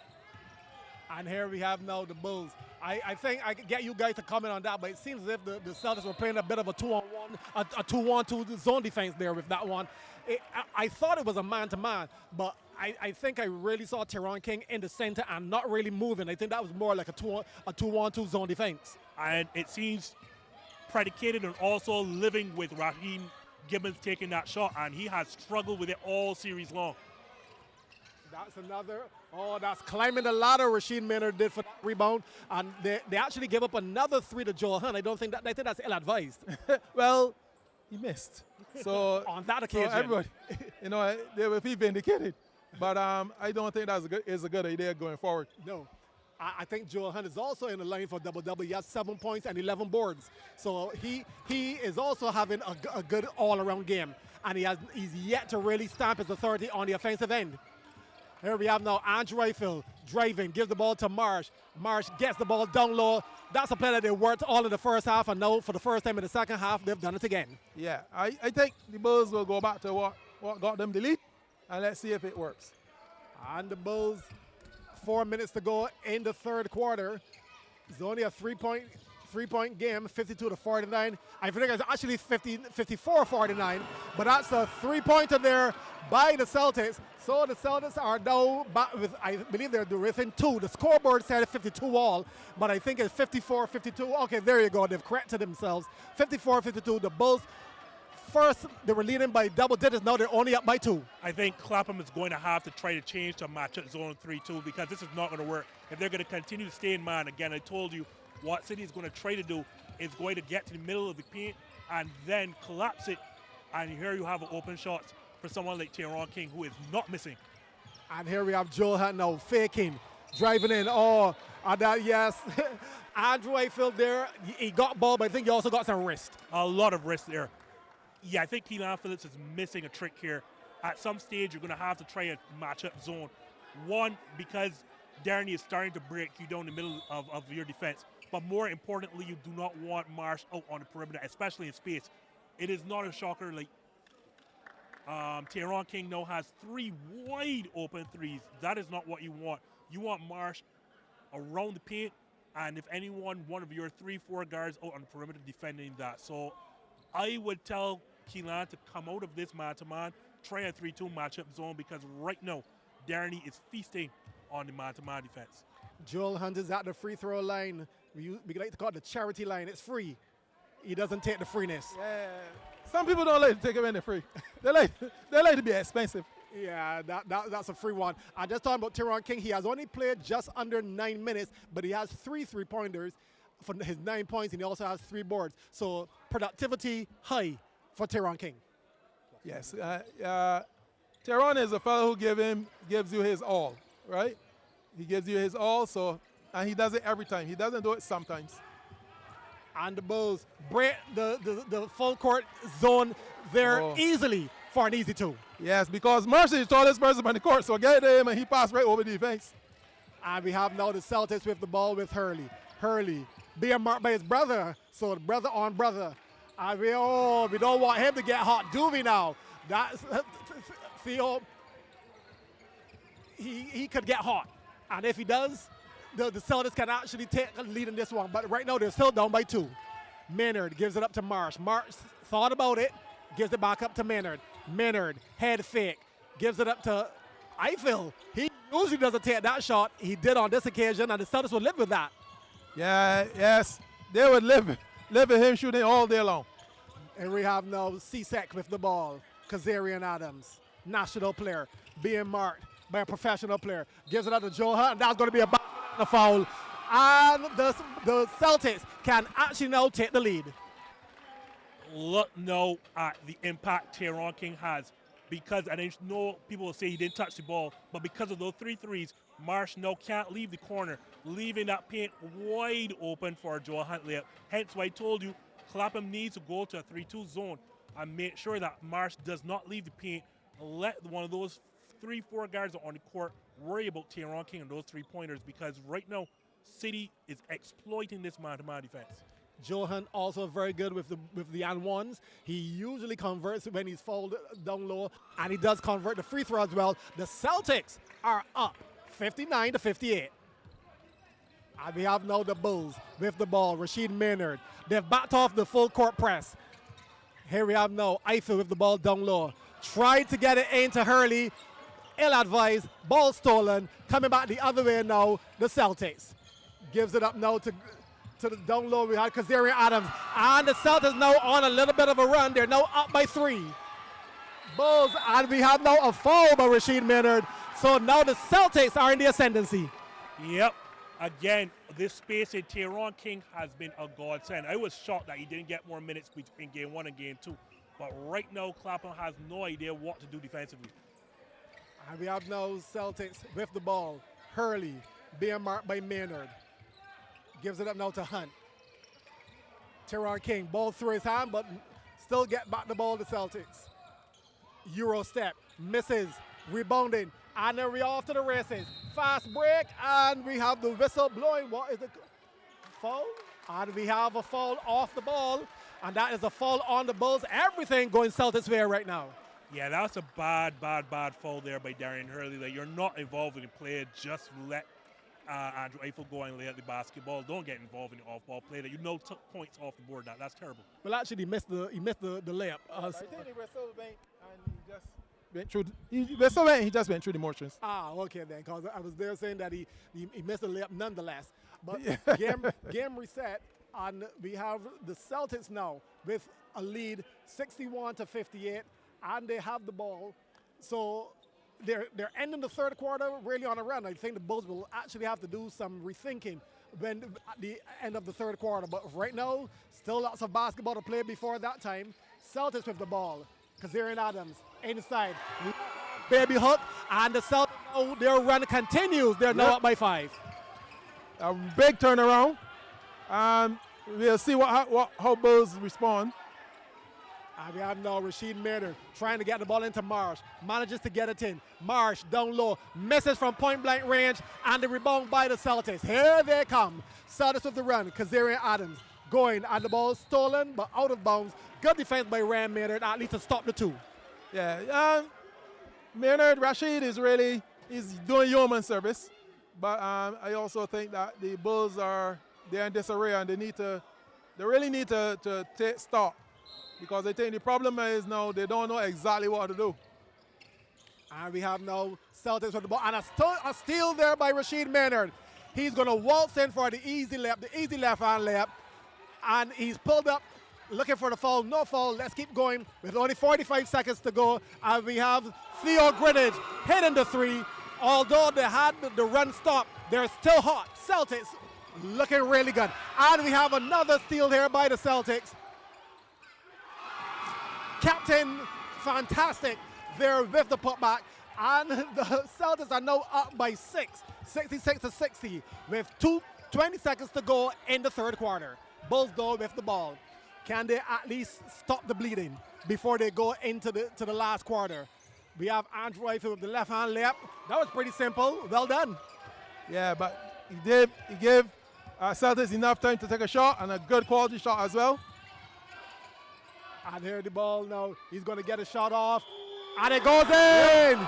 And here we have now the Bulls. I think I can get you guys to comment on that, but it seems as if the Celtics were playing a bit of a 2-on-1, a 2-1-2 zone defense there with that one. I thought it was a man-to-man, but I think I really saw Teron King in the center and not really moving. I think that was more like a 2-on-2 zone defense. And it seems predicated on also living with Raheem Gibbons taking that shot, and he has struggled with it all series long. That's another. Oh, that's climbing the ladder. Rashid Maynard did for that rebound, and they actually gave up another three to Joel Hunt. I think that's ill-advised Well, he missed. So on that so occasion. everybody, they will be vindicated. But I don't think is a good idea going forward. No. I think Joel Hunt is also in the line for double-double. He has 7 points and 11 boards. So he is also having a good all-around game. And he's yet to really stamp his authority on the offensive end. Here we have now Andrew Eiffel driving, gives the ball to Marsh. Marsh gets the ball down low. That's a play that they worked all in the first half, and now for the first time in the second half, they've done it again. Yeah, I think the Bulls will go back to what got them the lead, and let's see if it works. And the Bulls, 4 minutes to go in the third quarter. It's only a three-point game, 52-49. I think it's actually 54-49, but that's a three-pointer there by the Celtics. So the Celtics are now back with, I believe they're within 2. The scoreboard said 52 all, but I think it's 54-52. Okay, there you go. They've corrected themselves. 54-52. The Bulls, first they were leading by double digits. Now they're only up by 2. I think Clapham is going to have to try to change to matchup zone 3-2 because this is not going to work. If they're going to continue to stay in man, again, I told you what City is going to try to do is going to get to the middle of the paint and then collapse it. And here you have open shots for someone like Tyrone King, who is not missing. And here we have Joel Hunt now faking, driving in. Oh, and that, yes. Andrew Eiffel there, he got ball, but I think he also got some wrist. A lot of risk there. Yeah, I think Keelan Phillips is missing a trick here. At some stage, you're going to have to try a matchup zone. One, because Darnay is starting to break you down the middle of your defense. But more importantly, you do not want Marsh out on the perimeter, especially in space. It is not a shocker like Tyrone King now has 3 wide open threes. That is not what you want. You want Marsh around the paint, and if one of your 3-4 guards out on the perimeter defending that. So I would tell Keelan to come out of this man-to-man, try a 3-2 matchup zone, because right now, Darnay is feasting on the man-to-man defense. Joel Hunt is at the free throw line. We like to call it the charity line. It's free. He doesn't take the freeness. Yeah. Some people don't like to take them in the free. They like to be expensive. Yeah, that's a free one. I just talking about Tyrone King. He has only played just under 9 minutes, but he has 3 3-pointers for his 9 points, and he also has 3 boards. So productivity high for Tyrone King. Yes. Tyrone is a fellow who gives you his all, right? He gives you his all, and he does it every time. He doesn't do it sometimes. And the Bulls break the full court zone there easily for an easy 2. Yes, because Marsh is the tallest person on the court, so get him and he passed right over the defense. And we have now the Celtics with the ball with Hurley. Hurley being marked by his brother, so brother on brother. And we don't want him to get hot, do we now? That's Theo. He could get hot, and if he does, the Celtics can actually take a lead in this one. But right now they're still down by 2. Maynard gives it up to Marsh. Marsh thought about it, gives it back up to Maynard. Maynard head fake, gives it up to Eiffel. He usually doesn't take that shot. He did on this occasion, and the Celtics will live with that. Yeah, yes, they would live with him shooting all day long. And we have now C-Sec with the ball. Kazarian Adams, national player, being marked by a professional player. Gives it out to Joe Hunt, and that's going to be a foul. And the Celtics can actually now take the lead. Look now at the impact Tyrone King has, because I know people will say he didn't touch the ball, but because of those 3 threes, Marsh now can't leave the corner, leaving that paint wide open for Joel Hunt layup. Hence why I told you Clapham needs to go to a 3-2 zone and make sure that Marsh does not leave the paint. Let one of those 3-4 guards on the court worry about Tyrone King and those 3-pointers, because right now City is exploiting this man-to-man defense. Joe Hunt also very good with the and ones. He usually converts when he's fouled down low, and he does convert the free throw as well. The Celtics are up 59-58. And we have now the Bulls with the ball. Rashid Maynard. They've backed off the full court press. Here we have now Eiffel with the ball down low. Tried to get it into Hurley. Ill-advised. Ball stolen. Coming back the other way now, the Celtics. Gives it up now to the down low. We had Kazarian Adams. And the Celtics now on a little bit of a run. They're now up by 3. Bulls, and we have now a foul by Rashid Maynard. So now the Celtics are in the ascendancy. Yep. Again, this space in Teron King has been a godsend. I was shocked that he didn't get more minutes between game 1 and game 2. But right now, Clapham has no idea what to do defensively. And we have now Celtics with the ball. Hurley being marked by Maynard. Gives it up now to Hunt. Teron King, ball through his hand, but still get back the ball to Celtics. Euro step, misses, rebounding, and then we're off to the races. Fast break, and we have the whistle blowing. What is the foul? And we have a foul off the ball, and that is a foul on the Bulls. Everything going Celtics way right now. Yeah, that's a bad foul there by Darian Hurley. Like, you're not involved in the play. Just let Andrew Eiffel go and lay at the basketball. Don't get involved in the off-ball play that you know took points off the board. That's terrible. Well, actually, he missed the layup. I think he wrestled and he just went through. He wrestled and he just went through the motions. Okay then, because I was there saying that he missed the layup nonetheless. But game reset, and we have the Celtics now with a lead 61-58, and they have the ball. So they're ending the third quarter really on a run. I think the Bulls will actually have to do some rethinking at the end of the third quarter. But right now, still lots of basketball to play before that time. Celtics with the ball. Kazarian Adams inside. Baby hook, and the Celtics, oh, their run continues. They're now up by 5. A big turnaround. We'll see how Bulls respond. And we have now Rasheed Maynard trying to get the ball into Marsh. Manages to get it in. Marsh down low. Misses from point blank range. And the rebound by the Celtics. Here they come. Celtics with the run. Kazarian Adams going. And the ball stolen but out of bounds. Good defense by Ryan Maynard, at least to stop the 2. Yeah. Maynard, Rasheed is doing yeoman service. But I also think that the Bulls they're in disarray and they really need to take stock. Because I think the problem is now they don't know exactly what to do. And we have now Celtics with the ball. And a steal there by Rasheed Maynard. He's going to waltz in for the easy left-hand layup. And he's pulled up, looking for the foul. No foul. Let's keep going. With only 45 seconds to go. And we have Theo Greenidge hitting the 3. Although they had the run stop, they're still hot. Celtics looking really good. And we have another steal here by the Celtics. Captain, fantastic there with the putback. And the Celtics are now up by 6, 66-60, with 20 seconds to go in the third quarter. Bulls go with the ball. Can they at least stop the bleeding before they go into the last quarter? We have Andrew Eiffel with the left-hand layup. That was pretty simple. Well done. Yeah, but he gave Celtics enough time to take a shot, and a good quality shot as well. And here the ball now. He's going to get a shot off. And it goes in!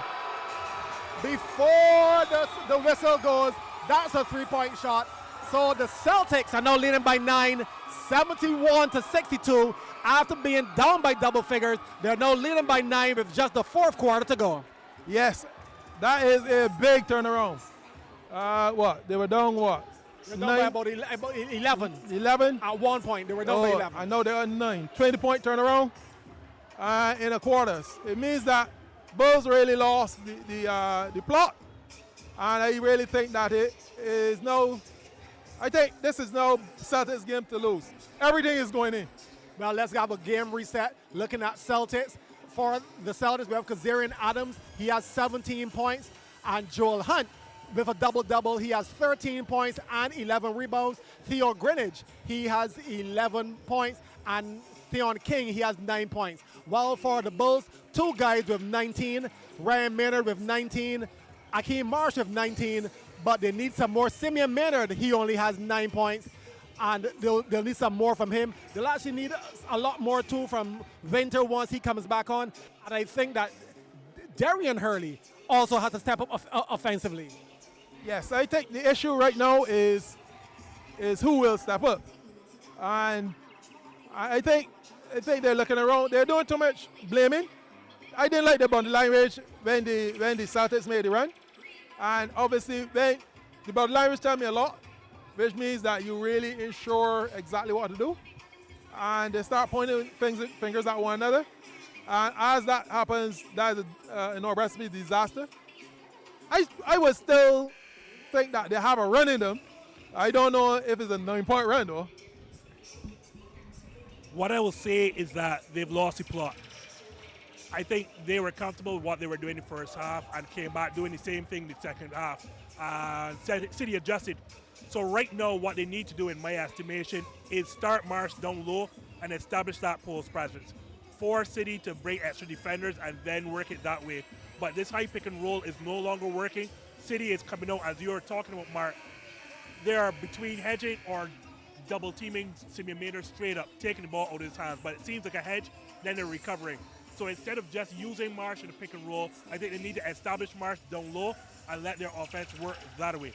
Before the whistle goes, that's a 3-point shot. So the Celtics are now leading by 9, 71-62. After being down by double figures, they're now leading by 9 with just the fourth quarter to go. Yes, that is a big turnaround. They were down what? They're down by about 11. 11? At one point, they were down by 11. I know they are 9. 20-point turnaround in a quarters. It means that Bulls really lost the plot. And I really think that it is now, I think this is now Celtics' game to lose. Everything is going in. Well, let's have a game reset. Looking at Celtics. For the Celtics, we have Kazarian Adams. He has 17 points. And Joel Hunt with a double-double. He has 13 points and 11 rebounds. Theo Greenidge, he has 11 points. And Theon King, he has 9 points. While for the Bulls, 2 guys with 19. Ryan Maynard with 19. Akeem Marsh with 19. But they need some more. Simeon Maynard, he only has 9 points. And they'll need some more from him. They'll actually need a lot more too from Winter once he comes back on. And I think that Darian Hurley also has to step up offensively. Yes, I think the issue right now is who will step up. And I think they're looking around. They're doing too much blaming. I didn't like the boundary line range when the Celtics made the run. And obviously, the boundary line range tell me a lot, which means that you really ain't sure exactly what to do. And they start pointing fingers at one another. And as that happens, that is a recipe disaster. I would still think that they have a run in them. I don't know if it's a 9-point run though. What I will say is that they've lost the plot. I think they were comfortable with what they were doing in the first half and came back doing the same thing in the second half. And City adjusted. So right now, what they need to do, in my estimation, is start Marsh down low and establish that post presence. Force City to bring extra defenders and then work it that way. But this high pick and roll is no longer working. City is coming out, as you were talking about, Mark. They are between hedging or double teaming Simeon Maynard straight up, taking the ball out of his hands. But it seems like a hedge, then they're recovering. So instead of just using Marsh in the pick and roll, I think they need to establish Marsh down low and let their offense work that way.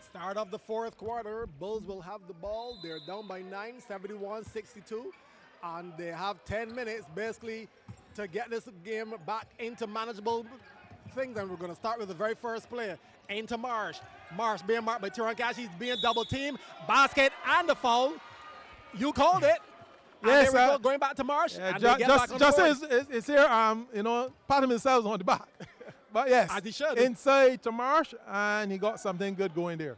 Start of the fourth quarter, Bulls will have the ball. They're down by 9, 71-62. And they have 10 minutes basically to get this game back into manageable things. And we're going to start with the very first player. Into Marsh. Marsh being marked by Tyron Cash. He's being double teamed. Basket and the foul. You called it. Yes, and there we go, going back to Marsh. And they get back on the just board. is here. Patting himself on the back. But yes, As he should. inside to Marsh, and he got something good going there.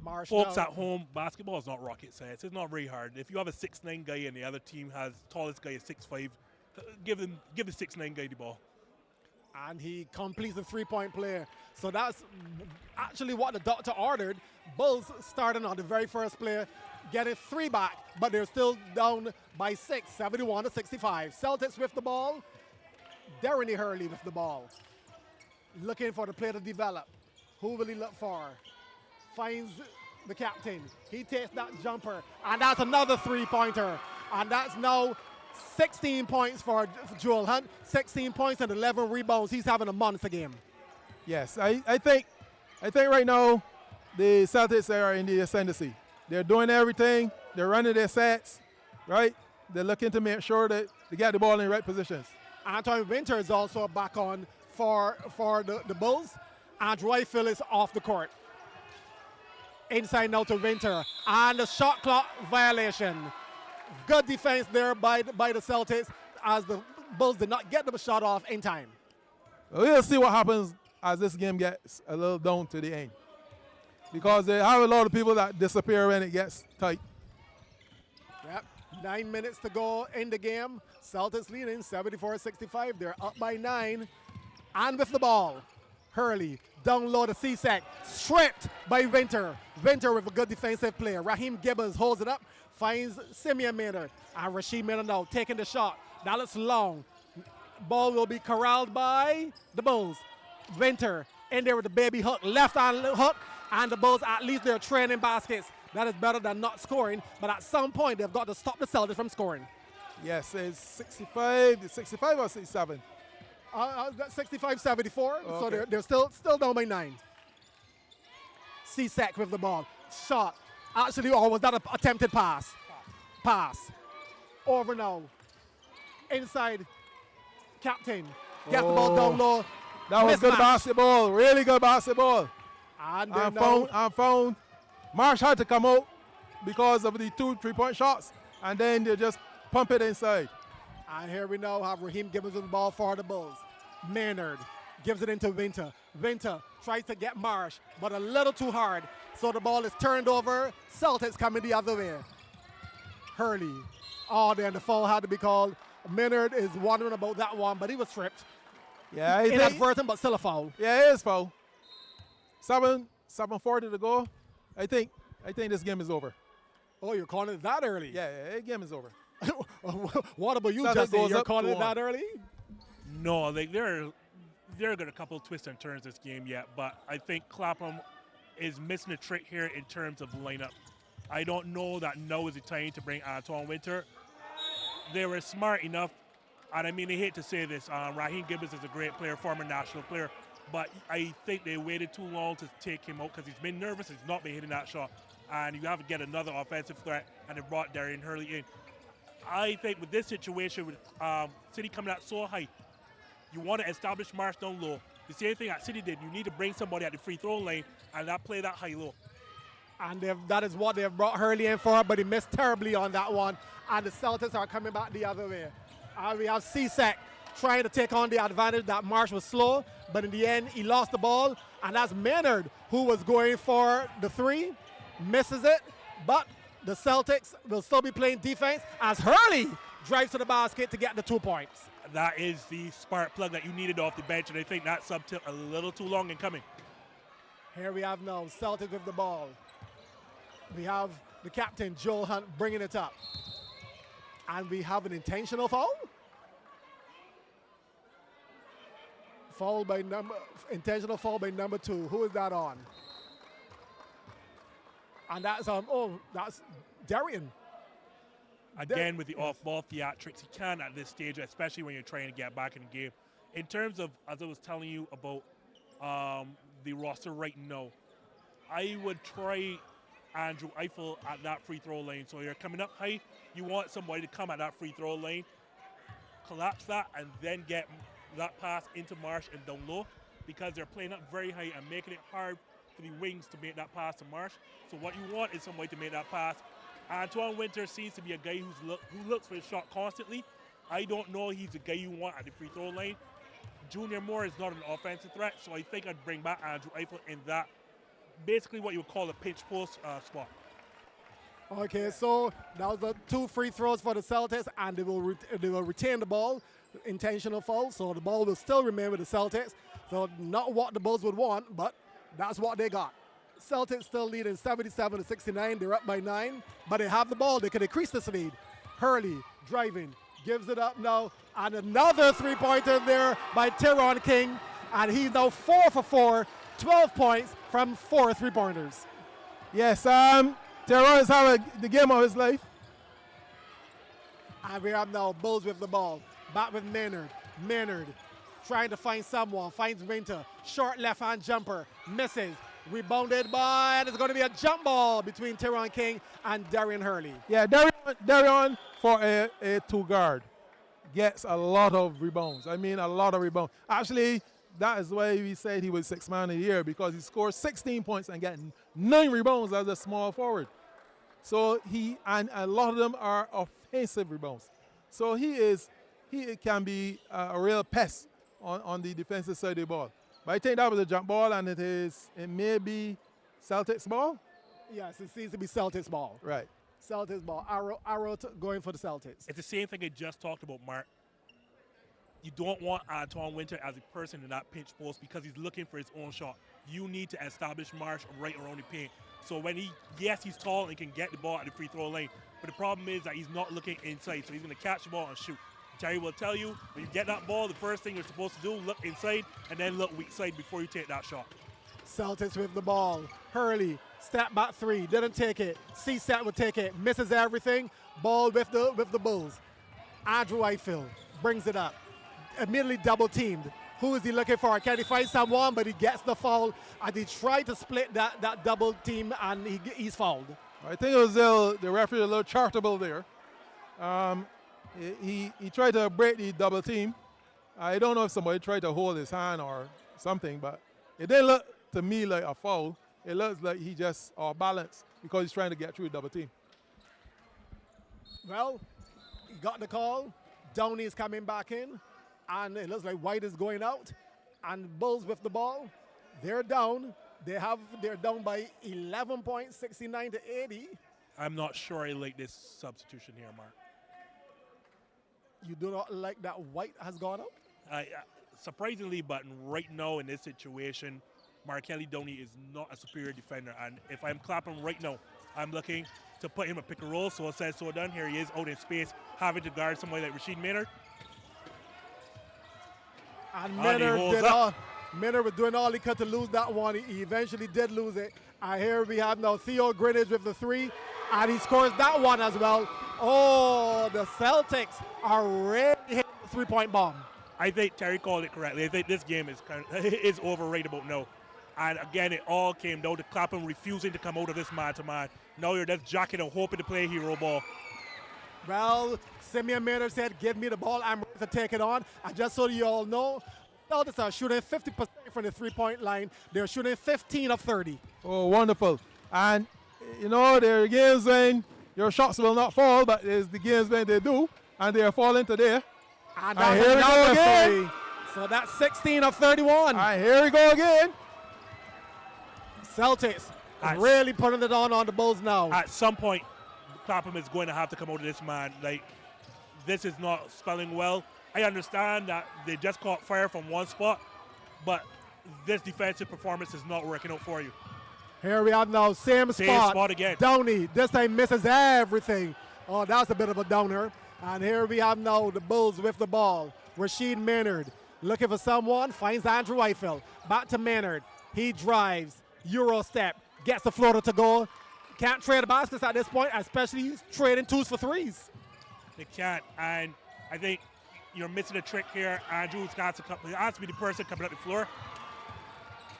Marsh Folks now. at home, basketball is not rocket science. It's not very hard. If you have a 6'9" guy and the other team has tallest guy is 6'5", give the 6'9" guy the ball. And he completes the three-point play. So that's actually what the doctor ordered. Bulls starting on the very first play, getting 3 back, but they're still down by 6, 71-65. Celtics with the ball. Darren Hurley with the ball. Looking for the play to develop. Who will he look for? Finds the captain. He takes that jumper, and that's another three-pointer. And that's now 16 points for Joel Hunt, 16 points and 11 rebounds. He's having a monster game. Yes, I think right now the Celtics are in the ascendancy. They're doing everything. They're running their sets, right? They're looking to make sure that they get the ball in the right positions. Antoine Winter is also back on for the Bulls. Andrew Eiffel is off the court. Inside now to Winter. And the shot clock violation. Good defense there by the Celtics as the Bulls did not get the shot off in time. We'll see what happens as this game gets a little down to the end. Because they have a lot of people that disappear when it gets tight. Yep. 9 minutes to go in the game. Celtics leading 74-65. They're up by 9. And with the ball, Hurley down low to C-Sec. Stripped by Winter. Winter with a good defensive play. Raheem Gibbons holds it up. Finds Simeon Maynard. And Rasheed Maynard now taking the shot. That looks long. Ball will be corralled by the Bulls. Winter in there with the baby hook. Left hand hook. And the Bulls, at least they're training baskets. That is better than not scoring. But at some point, they've got to stop the Celtics from scoring. Yes, it's 65 or 67? That's 65-74. So Okay. they're still down by 9. C-Sec with the ball. Shot. Actually, or was that an attempted pass? Pass. Over now. Inside. Captain. Gets the ball down low. That was good Mismatch. basketball, really good basketball. And I then now, found Marsh had to come out because of the 2 3-point shots, and then they just pump it inside. and here we now have Raheem Gibbons with the ball for the Bulls. Maynard gives it into Winter. Winter tries to get Marsh, but a little too hard. So the ball is turned over. Celtics coming the other way. Hurley. Oh, then the foul had to be called. Maynard is wondering about that one, but he was tripped. Yeah, I think, Inadvertent, but still a foul. yeah, it is foul. 7:40 to go. I think this game is over. Oh, you're calling it that early? Yeah, the game is over. What about you, Celtics Jesse? goes You're up calling it 2-1. that early? No, like they're got a couple of twists and turns this game yet, but I think Clapham is missing a trick here in terms of lineup. I don't know that now is the time to bring Antoine Winter. They were smart enough, and I mean, I hate to say this, Raheem Gibbons is a great player, former national player, but I think they waited too long to take him out because he's been nervous, he's not been hitting that shot, and you have to get another offensive threat, and they brought Darian Hurley in. I think with this situation, with City coming out so high, you want to establish Marsh down low. The same thing that City did. You need to bring somebody at the free throw lane and not play that high-low. And that is what they've brought Hurley in for, but he missed terribly on that one. And the Celtics are coming back the other way. We have C-Sec trying to take on the advantage that Marsh was slow, but in the end, he lost the ball, and that's Maynard who was going for the three, misses it, but the Celtics will still be playing defense as Hurley drives to the basket to get the 2 points. That is the spark plug that you needed off the bench, and I think that sub took a little too long in coming. Here we have now Celtics with the ball. We have the captain, Joel Hunt, bringing it up. And we have an intentional foul. Intentional foul by number 2. Who is that on? And that's that's Darian. Again, with the off-ball theatrics, he can at this stage, especially when you're trying to get back in the game. In terms of, as I was telling you about the roster right now, I would try Andrew Eiffel at that free throw lane. So you're coming up high, you want somebody to come at that free throw lane, collapse that, and then get that pass into Marsh and down low, because they're playing up very high and making it hard for the wings to make that pass to Marsh. So what you want is somebody to make that pass. Antoine Winter seems to be a guy who looks for his shot constantly. I don't know he's the guy you want at the free throw line. Junior Moore is not an offensive threat, so I think I'd bring back Andrew Eiffel in that, basically what you would call a pinch post spot. Okay, so that was the 2 free throws for the Celtics, and they will retain the ball. Intentional foul, so the ball will still remain with the Celtics. So not what the Bulls would want, but that's what they got. Celtics still leading 77-69. They're up by 9, but they have the ball. They can increase this lead. Hurley driving, gives it up now, and another three-pointer there by Teron King, and he's now 4 for 4, 12 points from 4 three-pointers. Yes, Teron is having the game of his life. And we have now Bulls with the ball. Back with Maynard. Maynard trying to find someone, finds Winter. Short left-hand jumper, misses. Rebounded by, and it's going to be a jump ball between Teron King and Darian Hurley. Yeah, Darian for a 2 guard gets a lot of rebounds. I mean, a lot of rebounds. Actually, that is why we said he was 6th man of the year, because he scored 16 points and got 9 rebounds as a small forward. So and a lot of them are offensive rebounds. So he can be a real pest on the defensive side of the ball. But I think that was a jump ball, and it may be Celtics ball. Yes, it seems to be Celtics ball. Right. Celtics ball. Arrow going for the Celtics. It's the same thing I just talked about, Mark. You don't want Antoine Winter as a person in that pinch post because he's looking for his own shot. You need to establish Marsh right around the paint. So when he's tall and can get the ball at the free throw line, but the problem is that he's not looking inside, so he's going to catch the ball and shoot. Terry will tell you, when you get that ball, the first thing you're supposed to do, look inside and then look weak side before you take that shot. Celtics with the ball. Hurley, step back 3, didn't take it. C-set would take it, misses everything. Ball with the Bulls. Andrew Eiffel brings it up. Immediately double teamed. Who is he looking for? Can he find someone? But he gets the foul, and he tried to split that double team, and he's fouled. I think it was the referee a little charitable there. He tried to break the double team. I don't know if somebody tried to hold his hand or something, but it didn't look to me like a foul. It looks like he just off balance because he's trying to get through the double team. Well, he got the call. Downey is coming back in, and it looks like White is going out. And Bulls with the ball. They're down. They're down by 11 points, 69-80. I'm not sure I like this substitution here, Mark. You do not like that White has gone out? Surprisingly, but right now in this situation, Markelly Downey is not a superior defender. And if I'm clapping right now, I'm looking to put him a pick and roll. So it says so done. Here he is out in space, having to guard somebody like Rasheed Maynard. And Maynard was doing all he could to lose that one. He eventually did lose it. And here we have now Theo Greenidge with the 3. And he scores that one as well. Oh, the Celtics are really hitting the 3-point bomb. I think Terry called it correctly. I think this game is overrated about now. And again, it all came down to Clapham refusing to come out of this man-to-man. Now you're just jacking and hoping to play hero ball. Well, Simeon Maynard said, give me the ball, I'm ready to take it on. And just so you all know, Celtics are shooting 50% from the 3-point line. They're shooting 15 of 30. Oh, wonderful. And, there are games when your shots will not fall, but there's the games when they do, and they are falling today. And And that's here we go another again. three. So that's 16 of 31. Here we go again. Celtics At- really putting it on the Bulls now. At some point, Clapham is going to have to come out of this, man. Like, this is not spelling well. I understand that they just caught fire from one spot, but this defensive performance is not working out for you. Here we have now, same spot again. Downey, this time misses everything. Oh, that's a bit of a downer. And here we have now the Bulls with the ball. Rashid Maynard looking for someone, finds Andrew Eiffel. Back to Maynard. He drives, Euro step, gets the floater to go. Can't trade the baskets at this point, especially trading twos for threes. They can't, and I think you're missing a trick here. Andrew's got to come. He has to be the person coming up the floor.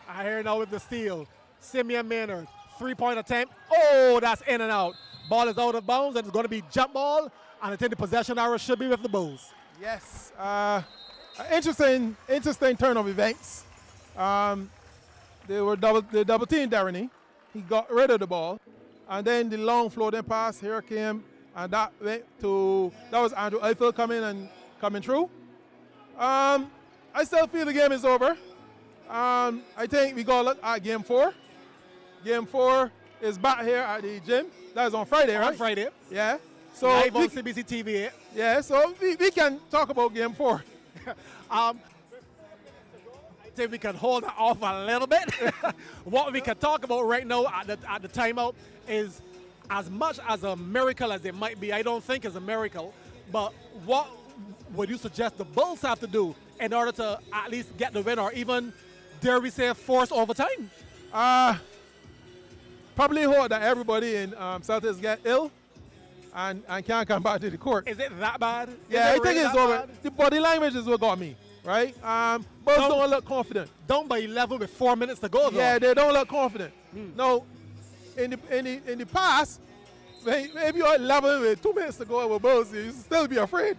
I hear now with the steal. Simeon Maynard, three-point attempt. Oh, that's in and out. Ball is out of bounds, and it's going to be jump ball. And I think the possession arrow should be with the Bulls. Yes. Interesting turn of events. They double teamed Darren. He got rid of the ball. And then the long floating pass here came, and that was Andrew Eiffel coming through. I still feel the game is over. I think we got to look at game 4. Game 4 is back here at the gym. That is on Friday, right? On Friday. Yeah. So Live on we, CBC TV. yeah, so we can talk about game 4. I think we can hold that off a little bit. What we can talk about right now at the timeout is, as much as a miracle as it might be, I don't think it's a miracle, but what would you suggest the Bulls have to do in order to at least get the win, or even, dare we say, force overtime? Probably hope that everybody in Celtics get ill and can't come back to the court. Is it that bad? Yeah, I think really it's that over. bad? The body language is what got me, right? Bulls don't look confident. Down by 11 with 4 minutes to go, though. Yeah, they don't look confident. No, in the past, if you're 11 with 2 minutes to go with Bulls, you still be afraid.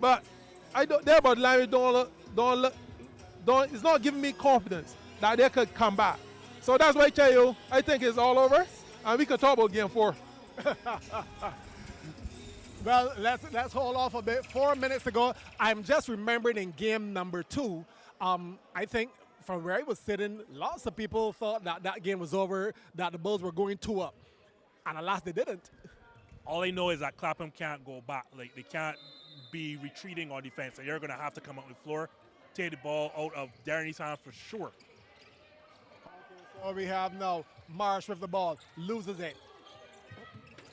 But their body language it's not giving me confidence that they could come back. So that's why I tell you, I think it's all over, and we can talk about game 4. Well, let's hold off a bit. 4 minutes to go. I'm just remembering in game number 2, I think from where I was sitting, lots of people thought that game was over, that the Bulls were going 2 up. And alas, they didn't. All I know is that Clapham can't go back. Like, they can't be retreating on defense. They're going to have to come out on the floor, take the ball out of Darren's hand for sure. So we have now Marsh with the ball, loses it.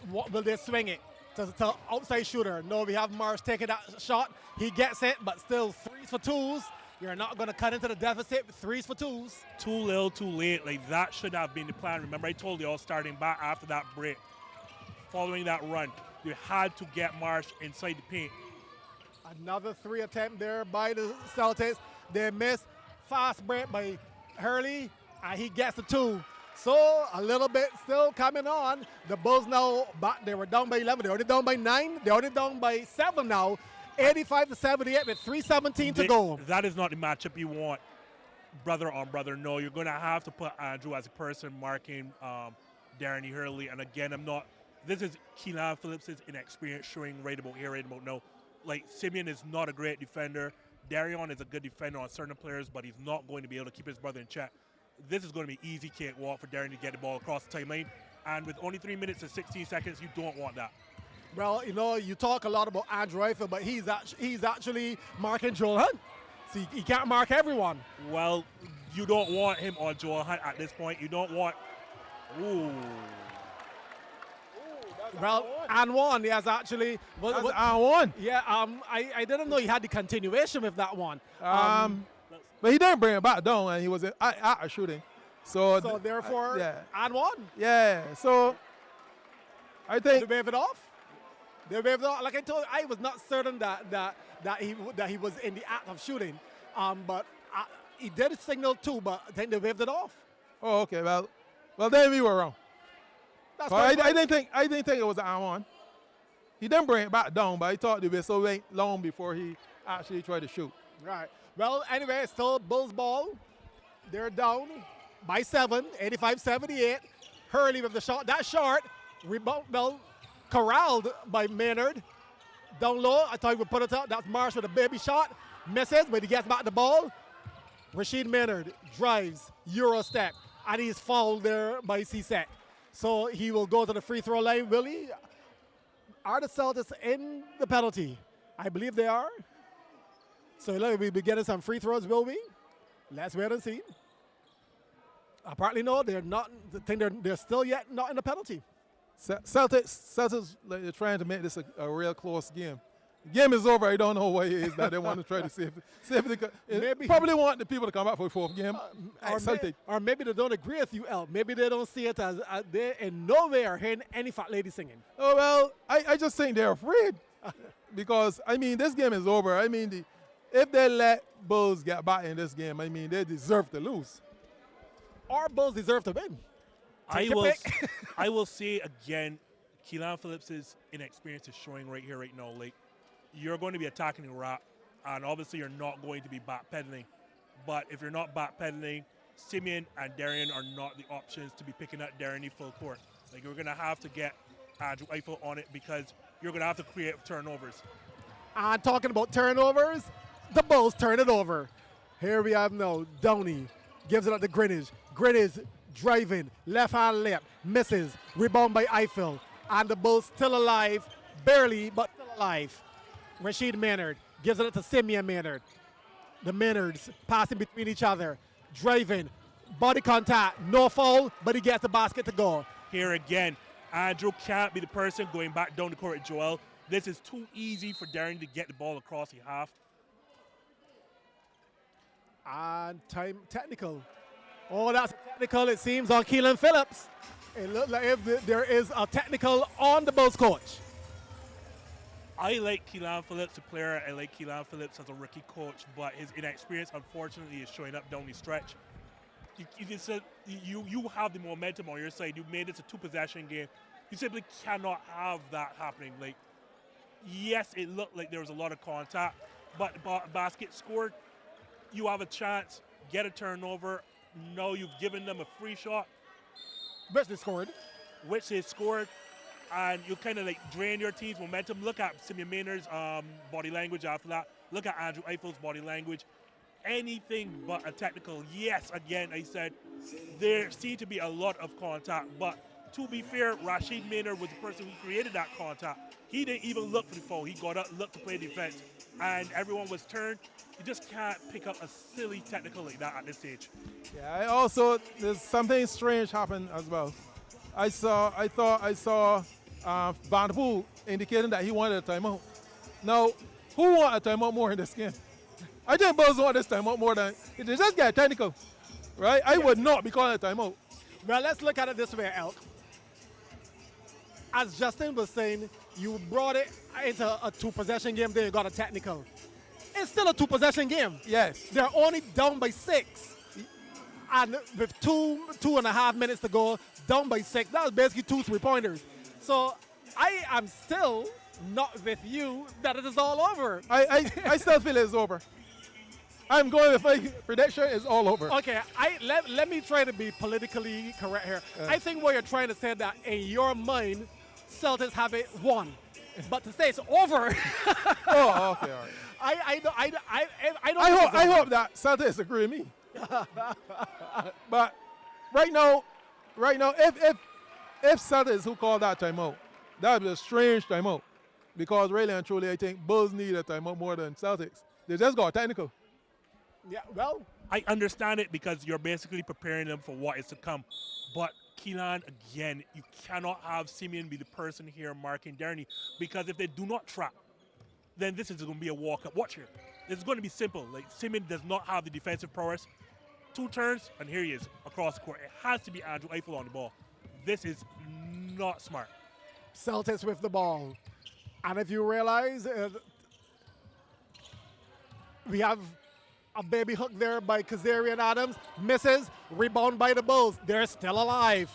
What will they swing it to outside shooter? No, we have Marsh taking that shot. He gets it, but still 3s for 2s. You're not going to cut into the deficit with 3s for 2s. Too little, too late. Like, that should have been the plan. Remember, I told you all starting back after that break, following that run, you had to get Marsh inside the paint. Another 3 attempt there by the Celtics. They miss. Fast break by Hurley, and he gets the 2. So a little bit still coming on. The Bulls now back. They were down by 11. They're already down by 9. They're already down by 7 now. 85-78 with 3:17 to go. That is not the matchup you want, brother on brother. No, you're going to have to put Andrew as a person marking Darren Hurley. And again, this is Keelan Phillips' inexperience showing right about here, right about now. Like, Simeon is not a great defender. Darion is a good defender on certain players, but he's not going to be able to keep his brother in check. This is going to be easy cakewalk for Darren to get the ball across the timeline. And with only 3 minutes and 16 seconds, you don't want that. Well, you know, you talk a lot about Andrew Eiffel, but he's actually marking Joel Hunt. So he can't mark everyone. Well, you don't want him on Joel Hunt at this point. You don't want... Ooh. Well, and one, yes, actually. That's and one. Yeah, I didn't know he had the continuation with that one. But he didn't bring it back down, and he was out of shooting. So therefore, yeah. and one. Yeah, so I think They wave it off. They waved it off. Like I told you, I was not certain that he was in the act of shooting. But he did signal too, but I think they waved it off. Oh, okay. Well, then we were wrong. That's I right. didn't think it was an on. He didn't bring it back down, but he thought it was so long before he actually tried to shoot. Right. Well, anyway, it's still Bulls ball. They're down by 7, 85-78. Hurley with the shot. That short, rebound, well, corralled by Maynard. Down low, I thought he would put it up. That's Marsh with a baby shot. Misses, but he gets back the ball. Rashid Maynard drives, Euro step, and he's fouled there by Cissek. So he will go to the free throw line. Will he? Are the Celtics in the penalty? I believe they are. So we'll be getting some free throws, will we? Let's wait and see. Apparently, no, they're not. I think they're still yet not in the penalty. Celtics, like, they're trying to make this a real close game. The game is over. I don't know what it is that they want to try to see if they could. Maybe- Probably want the people to come back for the fourth game. Excited. Or maybe they don't agree with you, El. Maybe they don't see it as they in no way are hearing any fat lady singing. Oh, well, I just think they're afraid. Because, I mean, this game is over. I mean, if they let Bulls get back in this game, I mean, they deserve to lose. Our Bulls deserve to win. I Take your will, pick. I will say again, Keelan Phillips' inexperience is showing right here, right now. Like, you're going to be attacking the rack, and obviously you're not going to be backpedaling. But if you're not backpedaling, Simeon and Darian are not the options to be picking up Darian full court. Like, you're going to have to get Andrew Eiffel on it because you're going to have to create turnovers. And talking about turnovers, the Bulls turn it over. Here we have now Downey gives it up to Greenwich. Greenwich driving, left hand layup, misses, rebound by Eiffel. And the Bulls still alive, barely, but still alive. Rashid Maynard gives it up to Simeon Maynard. The Maynards passing between each other, driving, body contact, no foul, but he gets the basket to go. Here again, Andrew can't be the person going back down the court with Joel. This is too easy for Darian to get the ball across the half. And time technical. Oh, that's technical, it seems, on Keelan Phillips. It looks like if there is a technical on the Bulls coach. I like Keelan Phillips, a player. I like Keelan Phillips as a rookie coach, but his inexperience, unfortunately, is showing up down the stretch. You have the momentum on your side. You made this a two-possession game. You simply cannot have that happening. Like, yes, it looked like there was a lot of contact, but basket scored. You have a chance, get a turnover. No, you've given them a free shot, Which they scored. which they scored, and you kind of like drain your team's momentum. Look at Simeon Maynard's body language after that. Look at Andrew Eiffel's body language. Anything but a technical. Yes, again, I said there seemed to be a lot of contact, but to be fair, Rashid Maynard was the person who created that contact. He didn't even look for the foul. He got up, looked to play defense, and everyone was turned. You just can't pick up a silly technical like that at this stage. Yeah, there's something strange happened as well. I thought I saw Van der Poel indicating that he wanted a timeout. Now, who want a timeout more in this game? I think Bulls want this timeout more than they just get technical, right? I would not be calling a timeout. Well, let's look at it this way, Elk. As Justin was saying, you brought it into a two-possession game, then you got a technical. It's still a two-possession game. Yes. They're only down by 6. And with 2.5 minutes to go, down by 6, that was basically 2 3-pointers. So I am still not with you that it is all over. I still feel it's over. I'm going with my prediction is all over. Okay, let me try to be politically correct here. I think what you're trying to say that in your mind, Celtics have it won. But to say it's over, Oh, okay, all right. I don't I think it's hope that Celtics agree with me. But right now, if Celtics who called that timeout, that was a strange timeout. Because really and truly, I think Bulls need a timeout more than Celtics. They just got technical. Yeah, well, I understand it because you're basically preparing them for what is to come. But Keelan, again, you cannot have Simeon be the person here marking Darnay, because if they do not trap, then this is going to be a walk-up. Watch here. It's going to be simple. Like, Simeon does not have the defensive prowess. 2 turns, and here he is across the court. It has to be Andrew Eiffel on the ball. This is not smart. Celtics with the ball. And if you realize, we have a baby hook there by Kazarian Adams. Misses. Rebound by the Bulls. They're still alive.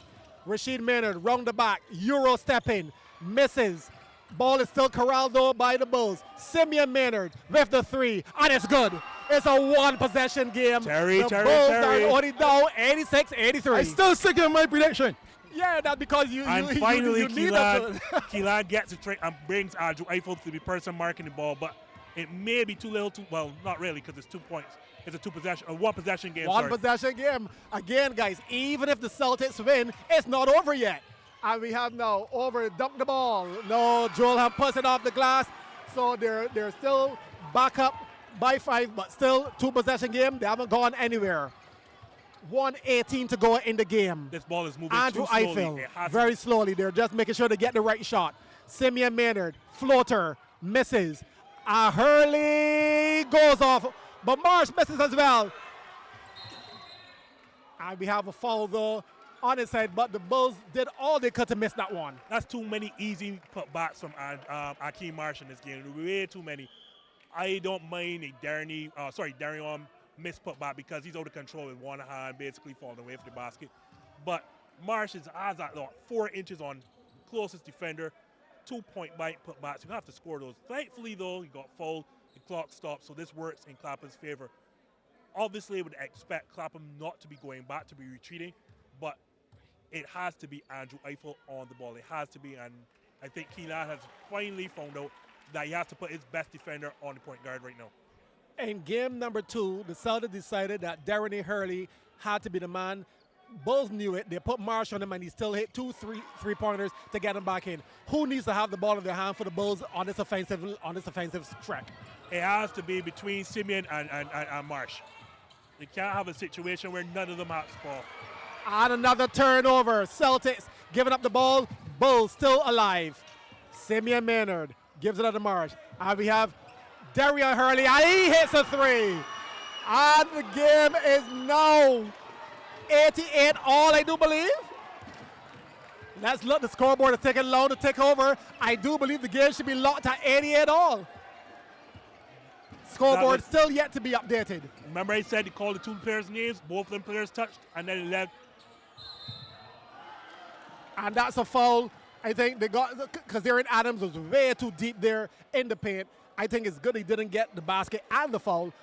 Rashid Maynard round the back. Euro stepping. Misses. Ball is still corralled though by the Bulls. Simeon Maynard with the 3. And it's good. It's a one-possession game. Terry. Bulls are only down 86-83. I still stick with my prediction. Yeah, that's because And you finally, need that. Keelan gets a trick and brings Andrew Eiffel to be person marking the ball, but it may be too little. Well, not really, because it's 2 points. It's a one possession game. One sorry. possession game. Again, guys, even if the Celtics win, it's not over yet. And we have now over dunked the ball. No, Joel have pushed it off the glass. So they're still back up by 5, but still 2 possession game. They haven't gone anywhere. 1:18 to go in the game. This ball is moving Andrew too slowly. Eiffel, It has to very slowly. They're just making sure to get the right shot. Simeon Maynard, floater, misses. Hurley goes off, but Marsh misses as well. And we have a foul though on his side, but the Bulls did all they could to miss that one. That's too many easy putbacks from Akeem Marsh in this game. Way too many. I don't mind a Darion missed putback because he's out of control with one hand, basically falling away from the basket. But Marsh has that 4 inches on closest defender, 2-point bite putbacks. You have to score those. Thankfully, though, he got fouled. The clock stopped, so this works in Clapham's favor. Obviously, I would expect Clapham not to be going back, to be retreating, but it has to be Andrew Eiffel on the ball. It has to be, and I think Keelan has finally found out that he has to put his best defender on the point guard right now. In game number 2, the Celtics decided that Darren Hurley had to be the man. Bulls knew it. They put Marsh on him, and he still hit 2 3-pointers to get him back in. Who needs to have the ball in their hand for the Bulls on this offensive track? It has to be between Simeon and Marsh. You can't have a situation where none of them have the ball. And another turnover. Celtics giving up the ball. Bulls still alive. Simeon Maynard gives it up to Marsh. And we have Darian Hurley, and he hits a 3. And the game is now 88 all, I do believe. Let's look. The scoreboard is taking long to take over. I do believe the game should be locked at 88 all. Scoreboard still yet to be updated. Remember I said he called the 2 players' names, both of them players touched, and then it left. And that's a foul. I think they got, because Darren Adams was way too deep there in the paint. I think it's good he didn't get the basket and the foul.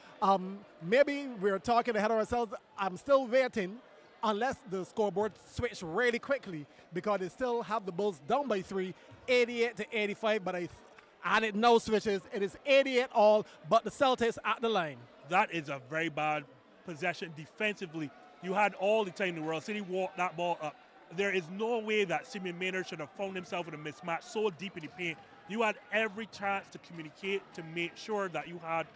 Maybe we're talking ahead of ourselves. I'm still waiting unless the scoreboard switch really quickly, because they still have the Bulls down by 3, 88 to 85, and it now switches. It is 88 all, but the Celtics at the line. That is a very bad possession defensively. You had all the time in the world. City walked that ball up. There is no way that Simeon Maynard should have found himself in a mismatch so deep in the paint. You had every chance to communicate to make sure that you had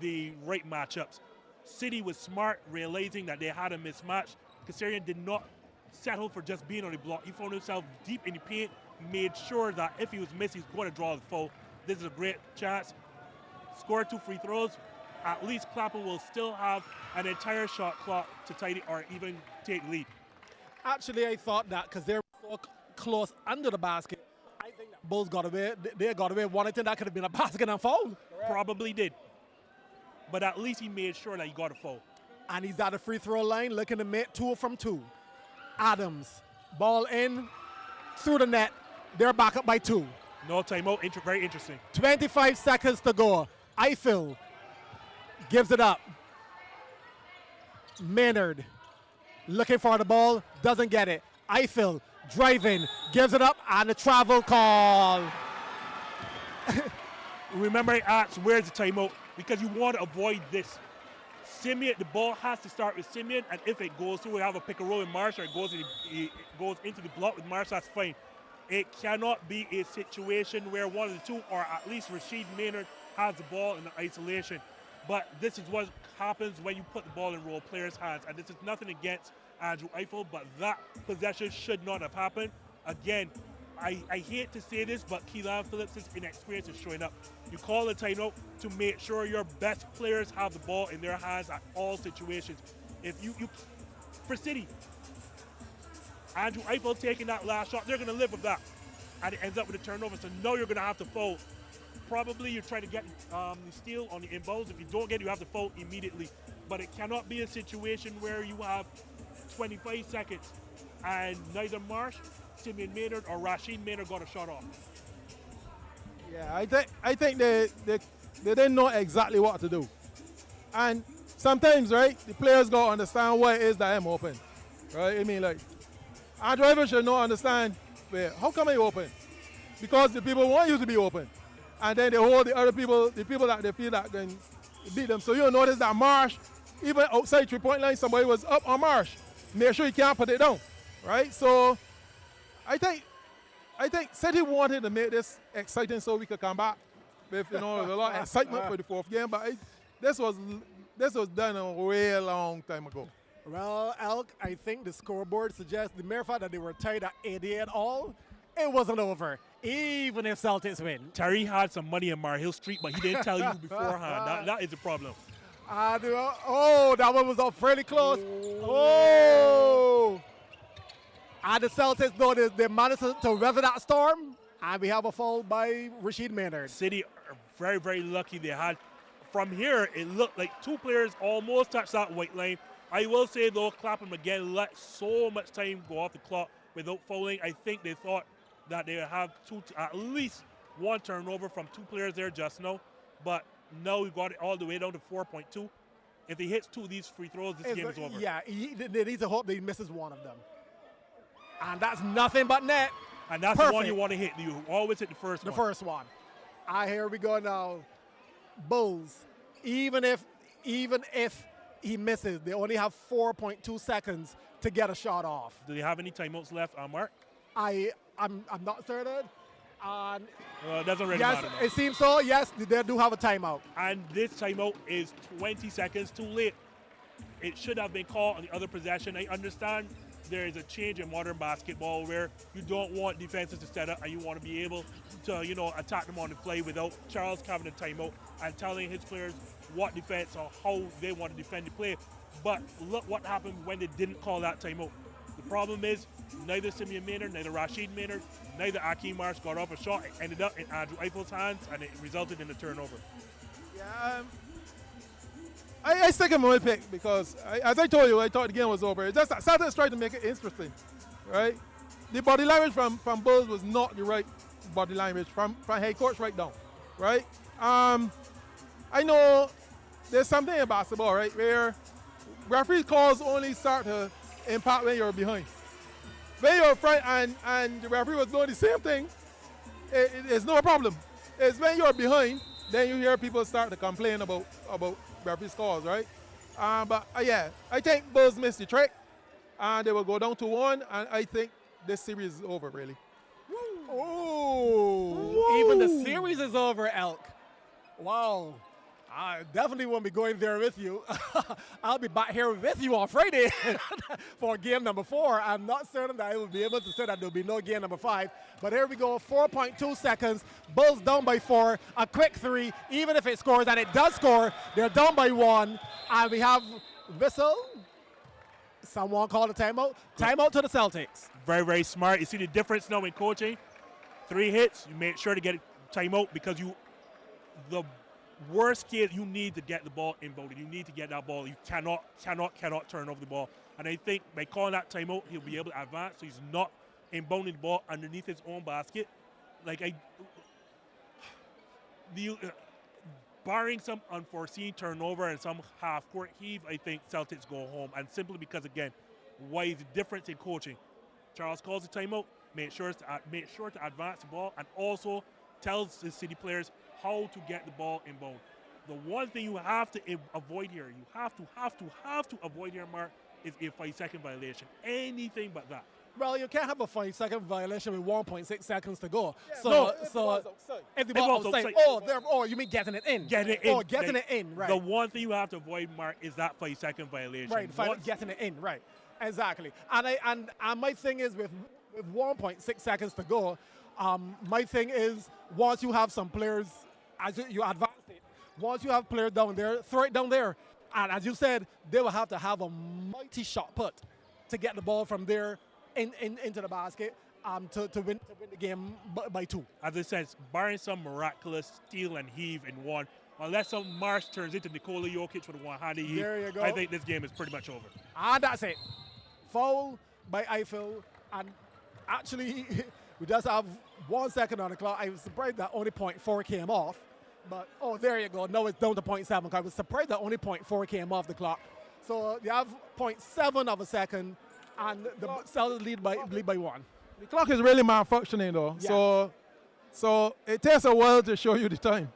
the right matchups. City was smart, realizing that they had a mismatch. Kasarian did not settle for just being on the block. He found himself deep in the paint, made sure that if he was missed, he's going to draw the foul. This is a great chance. Score 2 free throws. At least Clapper will still have an entire shot clock to tie it or even take lead. Actually, I thought that because they're so close under the basket, I think that Bulls got away. They got away. One, I think that could have been a basket and foul. Probably did. But at least he made sure that he got a foul. And he's at the free throw line looking to make 2 from 2. Adams, ball in, through the net. They're back up by 2. No timeout. Very interesting. 25 seconds to go. Eiffel gives it up. Maynard looking for the ball, doesn't get it. Eiffel driving, gives it up, and a travel call. Remember I asked where's the timeout, because you want to avoid this. Simeon, the ball has to start with Simeon, and if it goes through, we have a pick and roll with Marsh, or it goes into the block with Marsh, that's fine. It cannot be a situation where one of the two, or at least Rashid Maynard, has the ball in the isolation. But this is what happens when you put the ball in role players' hands. And this is nothing against Andrew Eiffel, but that possession should not have happened. Again, I hate to say this, but Keelan Phillips' inexperience is showing up. You call a timeout to make sure your best players have the ball in their hands at all situations. If you for City, Andrew Eiffel taking that last shot, they're going to live with that. And it ends up with a turnover, so now you're going to have to foul. Probably you're trying to get the steal on the inbounds. If you don't get it, you have to foul immediately. But it cannot be a situation where you have 25 seconds and neither Marsh, Simeon Maynard, or Rashid Maynard got a shot off. Yeah, I think they didn't know exactly what to do. And sometimes, right, the players got to understand what it is that I'm open. Right? I mean, like, Our driver should not understand, well, how come I open? Because the people want you to be open. And then they hold the other people, the people that they feel that can beat them. So you'll notice that Marsh, even outside 3-point line, somebody was up on Marsh. Make sure you can't put it down, right? So I think City wanted to make this exciting so we could come back with a lot of excitement for the fourth game. But this was done a way long time ago. Well, Elk, I think the scoreboard suggests the mere fact that they were tied at 88 all, it wasn't over, even if Celtics win. Terry had some money in Mar Hill Street, but he didn't tell you beforehand. That is the problem. That one was up fairly close. Oh! And the Celtics, though, they managed to weather that storm. And we have a foul by Rashid Maynard. City are very, very lucky they had. From here, it looked like two players almost touched that white line. I will say, though, Clapham again let so much time go off the clock without fouling. I think they thought that they would have at least one turnover from two players there just now. But now we got it all the way down to 4.2. If he hits two of these free throws, this game is over. Yeah, they need to hope that he misses one of them. And that's nothing but net. And that's Perfect. the one you want to hit. You always hit the first one. The first one. Here we go now. Bulls. Even if he misses, they only have 4.2 seconds to get a shot off. Do they have any timeouts left, Mark? I'm not certain. And It doesn't really yes, matter. it seems so. Yes, they do have a timeout. And this timeout is 20 seconds too late. It should have been called on the other possession. I understand there is a change in modern basketball where you don't want defenses to set up and you want to be able to, attack them on the fly without Charles having a timeout and telling his players what defense or how they want to defend the play. But look what happened when they didn't call that timeout. The problem is neither Simeon Maynard, neither Rashid Maynard, neither Akeem Marsh got off a shot. It ended up in Andrew Eiffel's hands and it resulted in a turnover. Yeah, I stick him with pick because, as I told you, I thought the game was over. It's just that Celtics tried to make it interesting, right? The body language from Bulls was not the right body language from head coach right down, right? I know there's something in basketball, right, where referee calls only start to impact when you're behind. When you're in front and the referee was doing the same thing, it's no problem. It's when you're behind, then you hear people start to complain about referee calls, right? But yeah, I think Bulls missed the trick, and they will go down to 1, and I think this series is over, really. Ooh. Even the series is over, Elk. Wow. I definitely won't be going there with you. I'll be back here with you on Friday for game number 4. I'm not certain that I will be able to say that there'll be no game number 5. But here we go, 4.2 seconds. Bulls down by 4. A quick 3, even if it scores, and it does score. They're down by 1. And we have whistle. Someone called a timeout. Timeout to the Celtics. Very, very smart. You see the difference now in coaching? 3 hits, you make sure to get a timeout because the worst case, you need to get the ball inbounded. You need to get that ball. You cannot turn over the ball. And I think by calling that timeout, he'll be able to advance. So he's not inbounding the ball underneath his own basket. Barring some unforeseen turnover and some half-court heave, I think Celtics go home. And simply because, again, why is the difference in coaching? Charles calls the timeout, make sure to advance the ball, and also tells the City players how to get the ball inbound. The one thing you have to avoid here, you have to avoid here, Mark, is a 5-second violation. Anything but that. Well, you can't have a 5-second violation with 1.6 seconds to go. Yeah, so if the ball's outside. if the If ball the ball's outside, outside. you mean getting it in? Getting it in. Oh, getting it in, right. The one thing you have to avoid, Mark, is that 5-second violation. Right, getting it in, right. Exactly. And my thing is with 1.6 seconds to go, my thing is once you have some players, as you advance it, once you have players down there, throw it down there. And as you said, they will have to have a mighty shot put to get the ball from there into the basket to win the game by 2. As I said, barring some miraculous steal and heave in 1, unless some Marsh turns into Nikola Jokic with a one-handed heave, There you go. I think this game is pretty much over. And that's it. Foul by Eiffel. And actually, we just have 1 second on the clock. I was surprised that only 0.4 came off. But, there you go. No, it's down to 0.7. I was surprised that only 0.4 came off the clock. So you have 0.7 of a second and the Celtics lead by 1. The clock is really malfunctioning though. Yeah. So it takes a while to show you the time.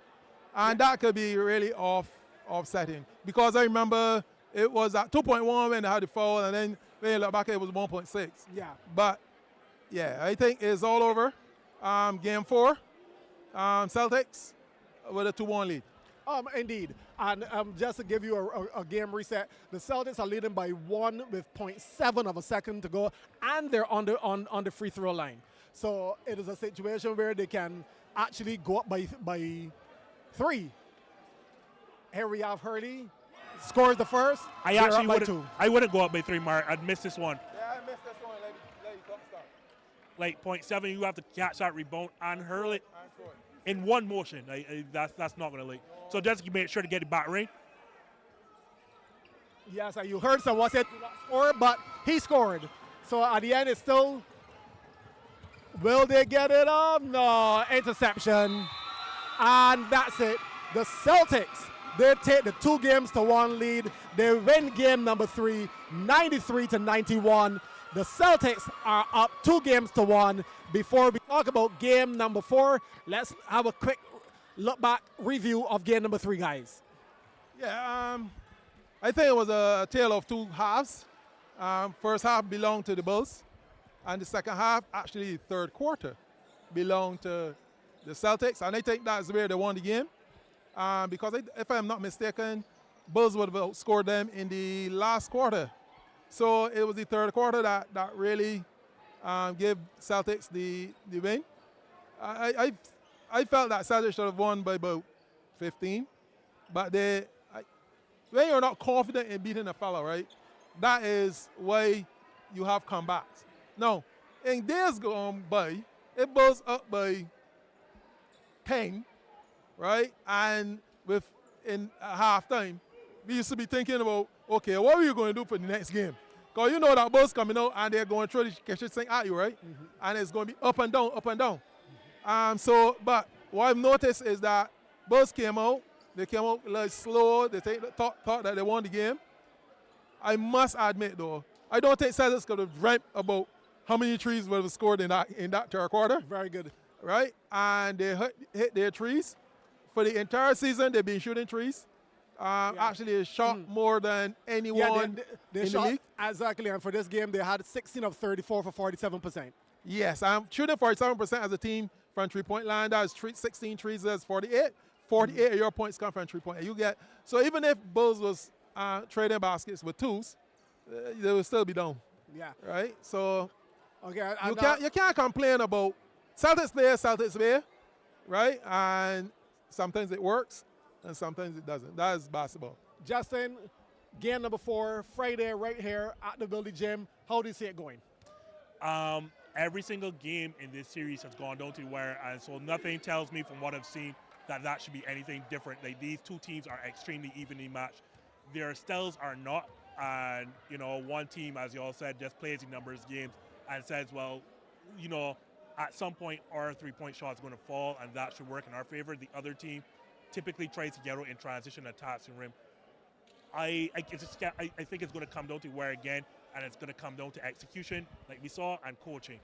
And that could be really offsetting. Because I remember it was at 2.1 when they had the foul, and then when you look back, it was 1.6. Yeah. But yeah, I think it's all over. Game 4, Celtics with a 2-1 lead. Indeed. And just to give you a game reset, the Celtics are leading by 1 with 0.7 of a second to go, and they're on the free throw line. So it is a situation where they can actually go up by 3. Here we have Hurley, scores the first. I they're actually up by wouldn't. 2. I wouldn't go up by 3, Mark. I'd miss this one. Yeah, I missed this one. Let you start. Like 0.7, you have to catch that rebound and hurl it in one motion. That's not going to leak. So just make sure to get it back ring. Yes, and you heard someone say do not score, but he scored. So at the end, it's still, will they get it up? No, interception. And that's it. The Celtics, they take the 2-1 lead. They win game number 3, 93-91. The Celtics are up 2-1. Before we talk about game number 4, let's have a quick look back review of game number 3, guys. Yeah, I think it was a tale of 2 halves. First half belonged to the Bulls, and the second half, actually third quarter, belonged to the Celtics. And I think that's where they won the game. Because if I'm not mistaken, Bulls would have outscored them in the last quarter. So it was the third quarter that really gave Celtics the win. I felt that Celtics should have won by about 15, but when you're not confident in beating a fellow, right, that is why you have comebacks. Now, in days gone by, it goes up by 10, right, and in halftime, we used to be thinking about, okay, what are you going to do for the next game? Because you know that Bulls coming out and they're going to throw the kitchen sink at you, right? Mm-hmm. And it's going to be up and down, up and down. But what I've noticed is that Bulls came out, they came out like slow, they thought that they won the game. I must admit though, I don't think Celtics could have dreamt about how many trees would have scored in that third quarter. Very good. Right? And they hit their trees. For the entire season, they've been shooting trees. Actually, they shot more than anyone they in shot, the league. Exactly, and for this game, they had 16 of 34 for 47%. Yes, I'm shooting 47% as a team from three-point line. That's 16 trees, that's 48. 48 of your points come from three-point. So even if Bulls was trading baskets with 2s, they would still be down. Yeah. Right? So okay, you can't complain about Celtics play, right? And sometimes it works, and sometimes it doesn't. That is basketball. Justin, game number 4, Friday, right here at the Building Gym. How do you see it going? Every single game in this series has gone down to the wire, and so nothing tells me from what I've seen that should be anything different. Like, these two teams are extremely evenly matched. Their styles are not, and one team, as you all said, just plays the numbers games and says, well, at some point our three-point shot is going to fall, and that should work in our favor. The other team typically tries to get out in transition and attacks the rim. I think it's going to come down to where again, and it's going to come down to execution, like we saw, and coaching.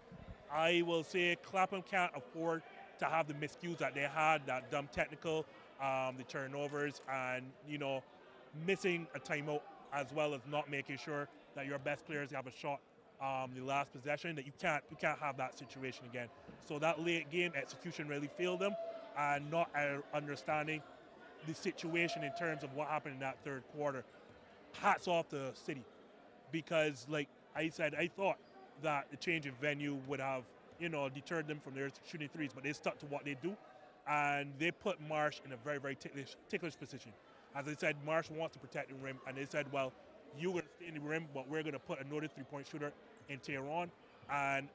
I will say Clapham can't afford to have the miscues that they had, that dumb technical, the turnovers, and missing a timeout, as well as not making sure that your best players have a shot the last possession. That you can't have that situation again. So that late game execution really failed them, and not understanding the situation in terms of what happened in that third quarter. Hats off to City, because like I said, I thought that the change in venue would have deterred them from their shooting threes, but they stuck to what they do, and they put Marsh in a very, very ticklish position. As I said, Marsh wants to protect the rim, and they said, well, you're going to stay in the rim, but we're going to put another three-point shooter in Tehran. And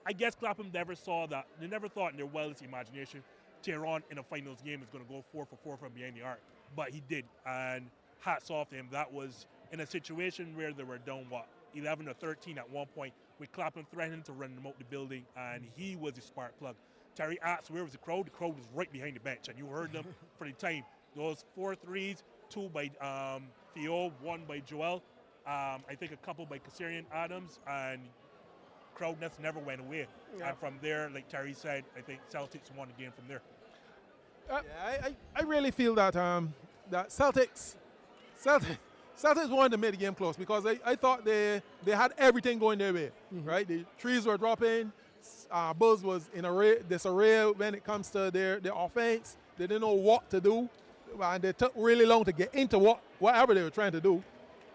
I guess Clapham never saw that. They never thought in their wildest imagination Tehran in a finals game is going to go 4 for 4 from behind the arc. But he did, and hats off to him. That was in a situation where they were down, 11 or 13 at one point, with Clapham threatening to run them out the building, and he was the spark plug. Terry asked where was the crowd? The crowd was right behind the bench, and you heard them for the time. Those 4 threes, 2 by Theo, 1 by Joel. I think a couple by Kasarian Adams, and crowdness never went away. Yeah. And from there, like Terry said, I think Celtics won the game from there. I really feel that that Celtics wanted to make the game close because I thought they had everything going their way, right? The trees were dropping. Bulls was in disarray when it comes to their offense. They didn't know what to do, and they took really long to get into whatever they were trying to do,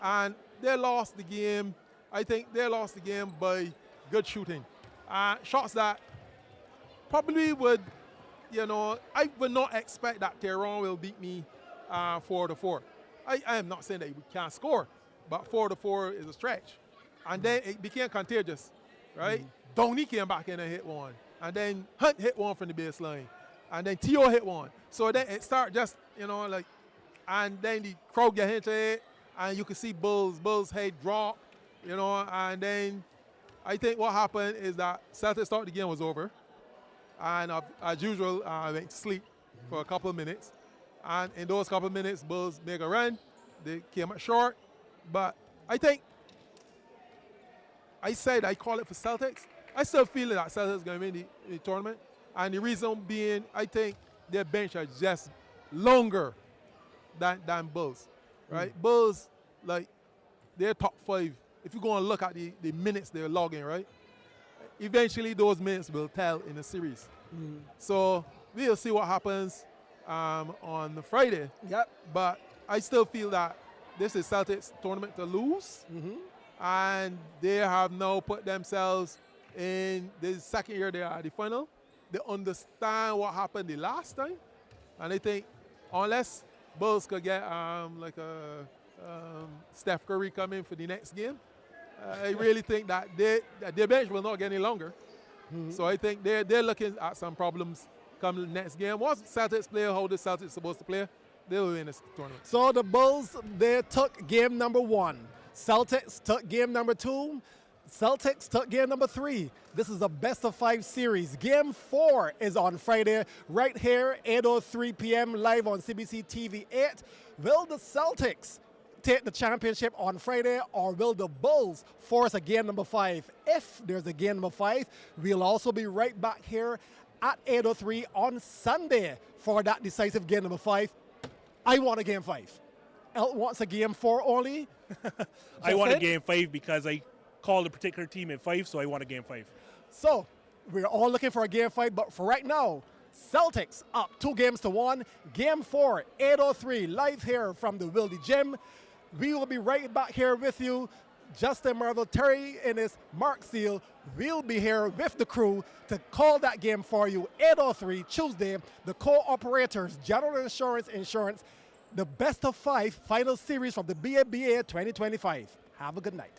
and they lost the game. I think they lost the game by good shooting, shots that probably would. I would not expect that Tehran will beat me 4-4. I am not saying that we can't score, but 4-4 is a stretch. And then it became contagious, right? Donnie came back in and hit one. And then Hunt hit one from the baseline. And then T.O. hit one. So then it started just, and then the crowd get into it, and you can see Bulls' head drop, and then I think what happened is that Celtics thought the game was over. And as usual, I went to sleep for a couple of minutes. And in those couple of minutes, Bulls make a run. They came up short. But I think I said I call it for Celtics. I still feel that Celtics is going to win the tournament. And the reason being, I think their bench are just longer than Bulls, right? Bulls, they're top 5. If you go and look at the minutes they're logging, right? Eventually, those minutes will tell in the series. So we'll see what happens on the Friday. Yep. But I still feel that this is Celtics tournament to lose, and they have now put themselves in the second year they are at the final. They understand what happened the last time, and I think unless Bulls could get Steph Curry coming for the next game, I really think that their bench will not get any longer. So I think they're looking at some problems come the next game. Once Celtics play how the Celtics supposed to play, they will win this tournament. So the Bulls, they took game number 1. Celtics took game number 2. Celtics took game number 3. This is a best-of-5 series. Game 4 is on Friday, right here, 8:03 p.m., live on CBC TV 8. Will the Celtics take the championship on Friday, or will the Bulls force a game number 5? If there's a game number 5, we'll also be right back here at 8:03 on Sunday for that decisive game number 5. I want a game 5. Elton wants a game 4 only. I want a Justin? game 5 because I called a particular team in 5, so I want a game 5. So we're all looking for a game 5, but for right now, Celtics up 2-1. Game 4, 8:03, live here from the Wildy Gym. We will be right back here with you. Justin Marvel, Terry Ennis, Mark Seal. We'll be here with the crew to call that game for you. 8:03 Tuesday. The Co-Operators General Insurance, the best of 5 final series from the BABA 2025. Have a good night.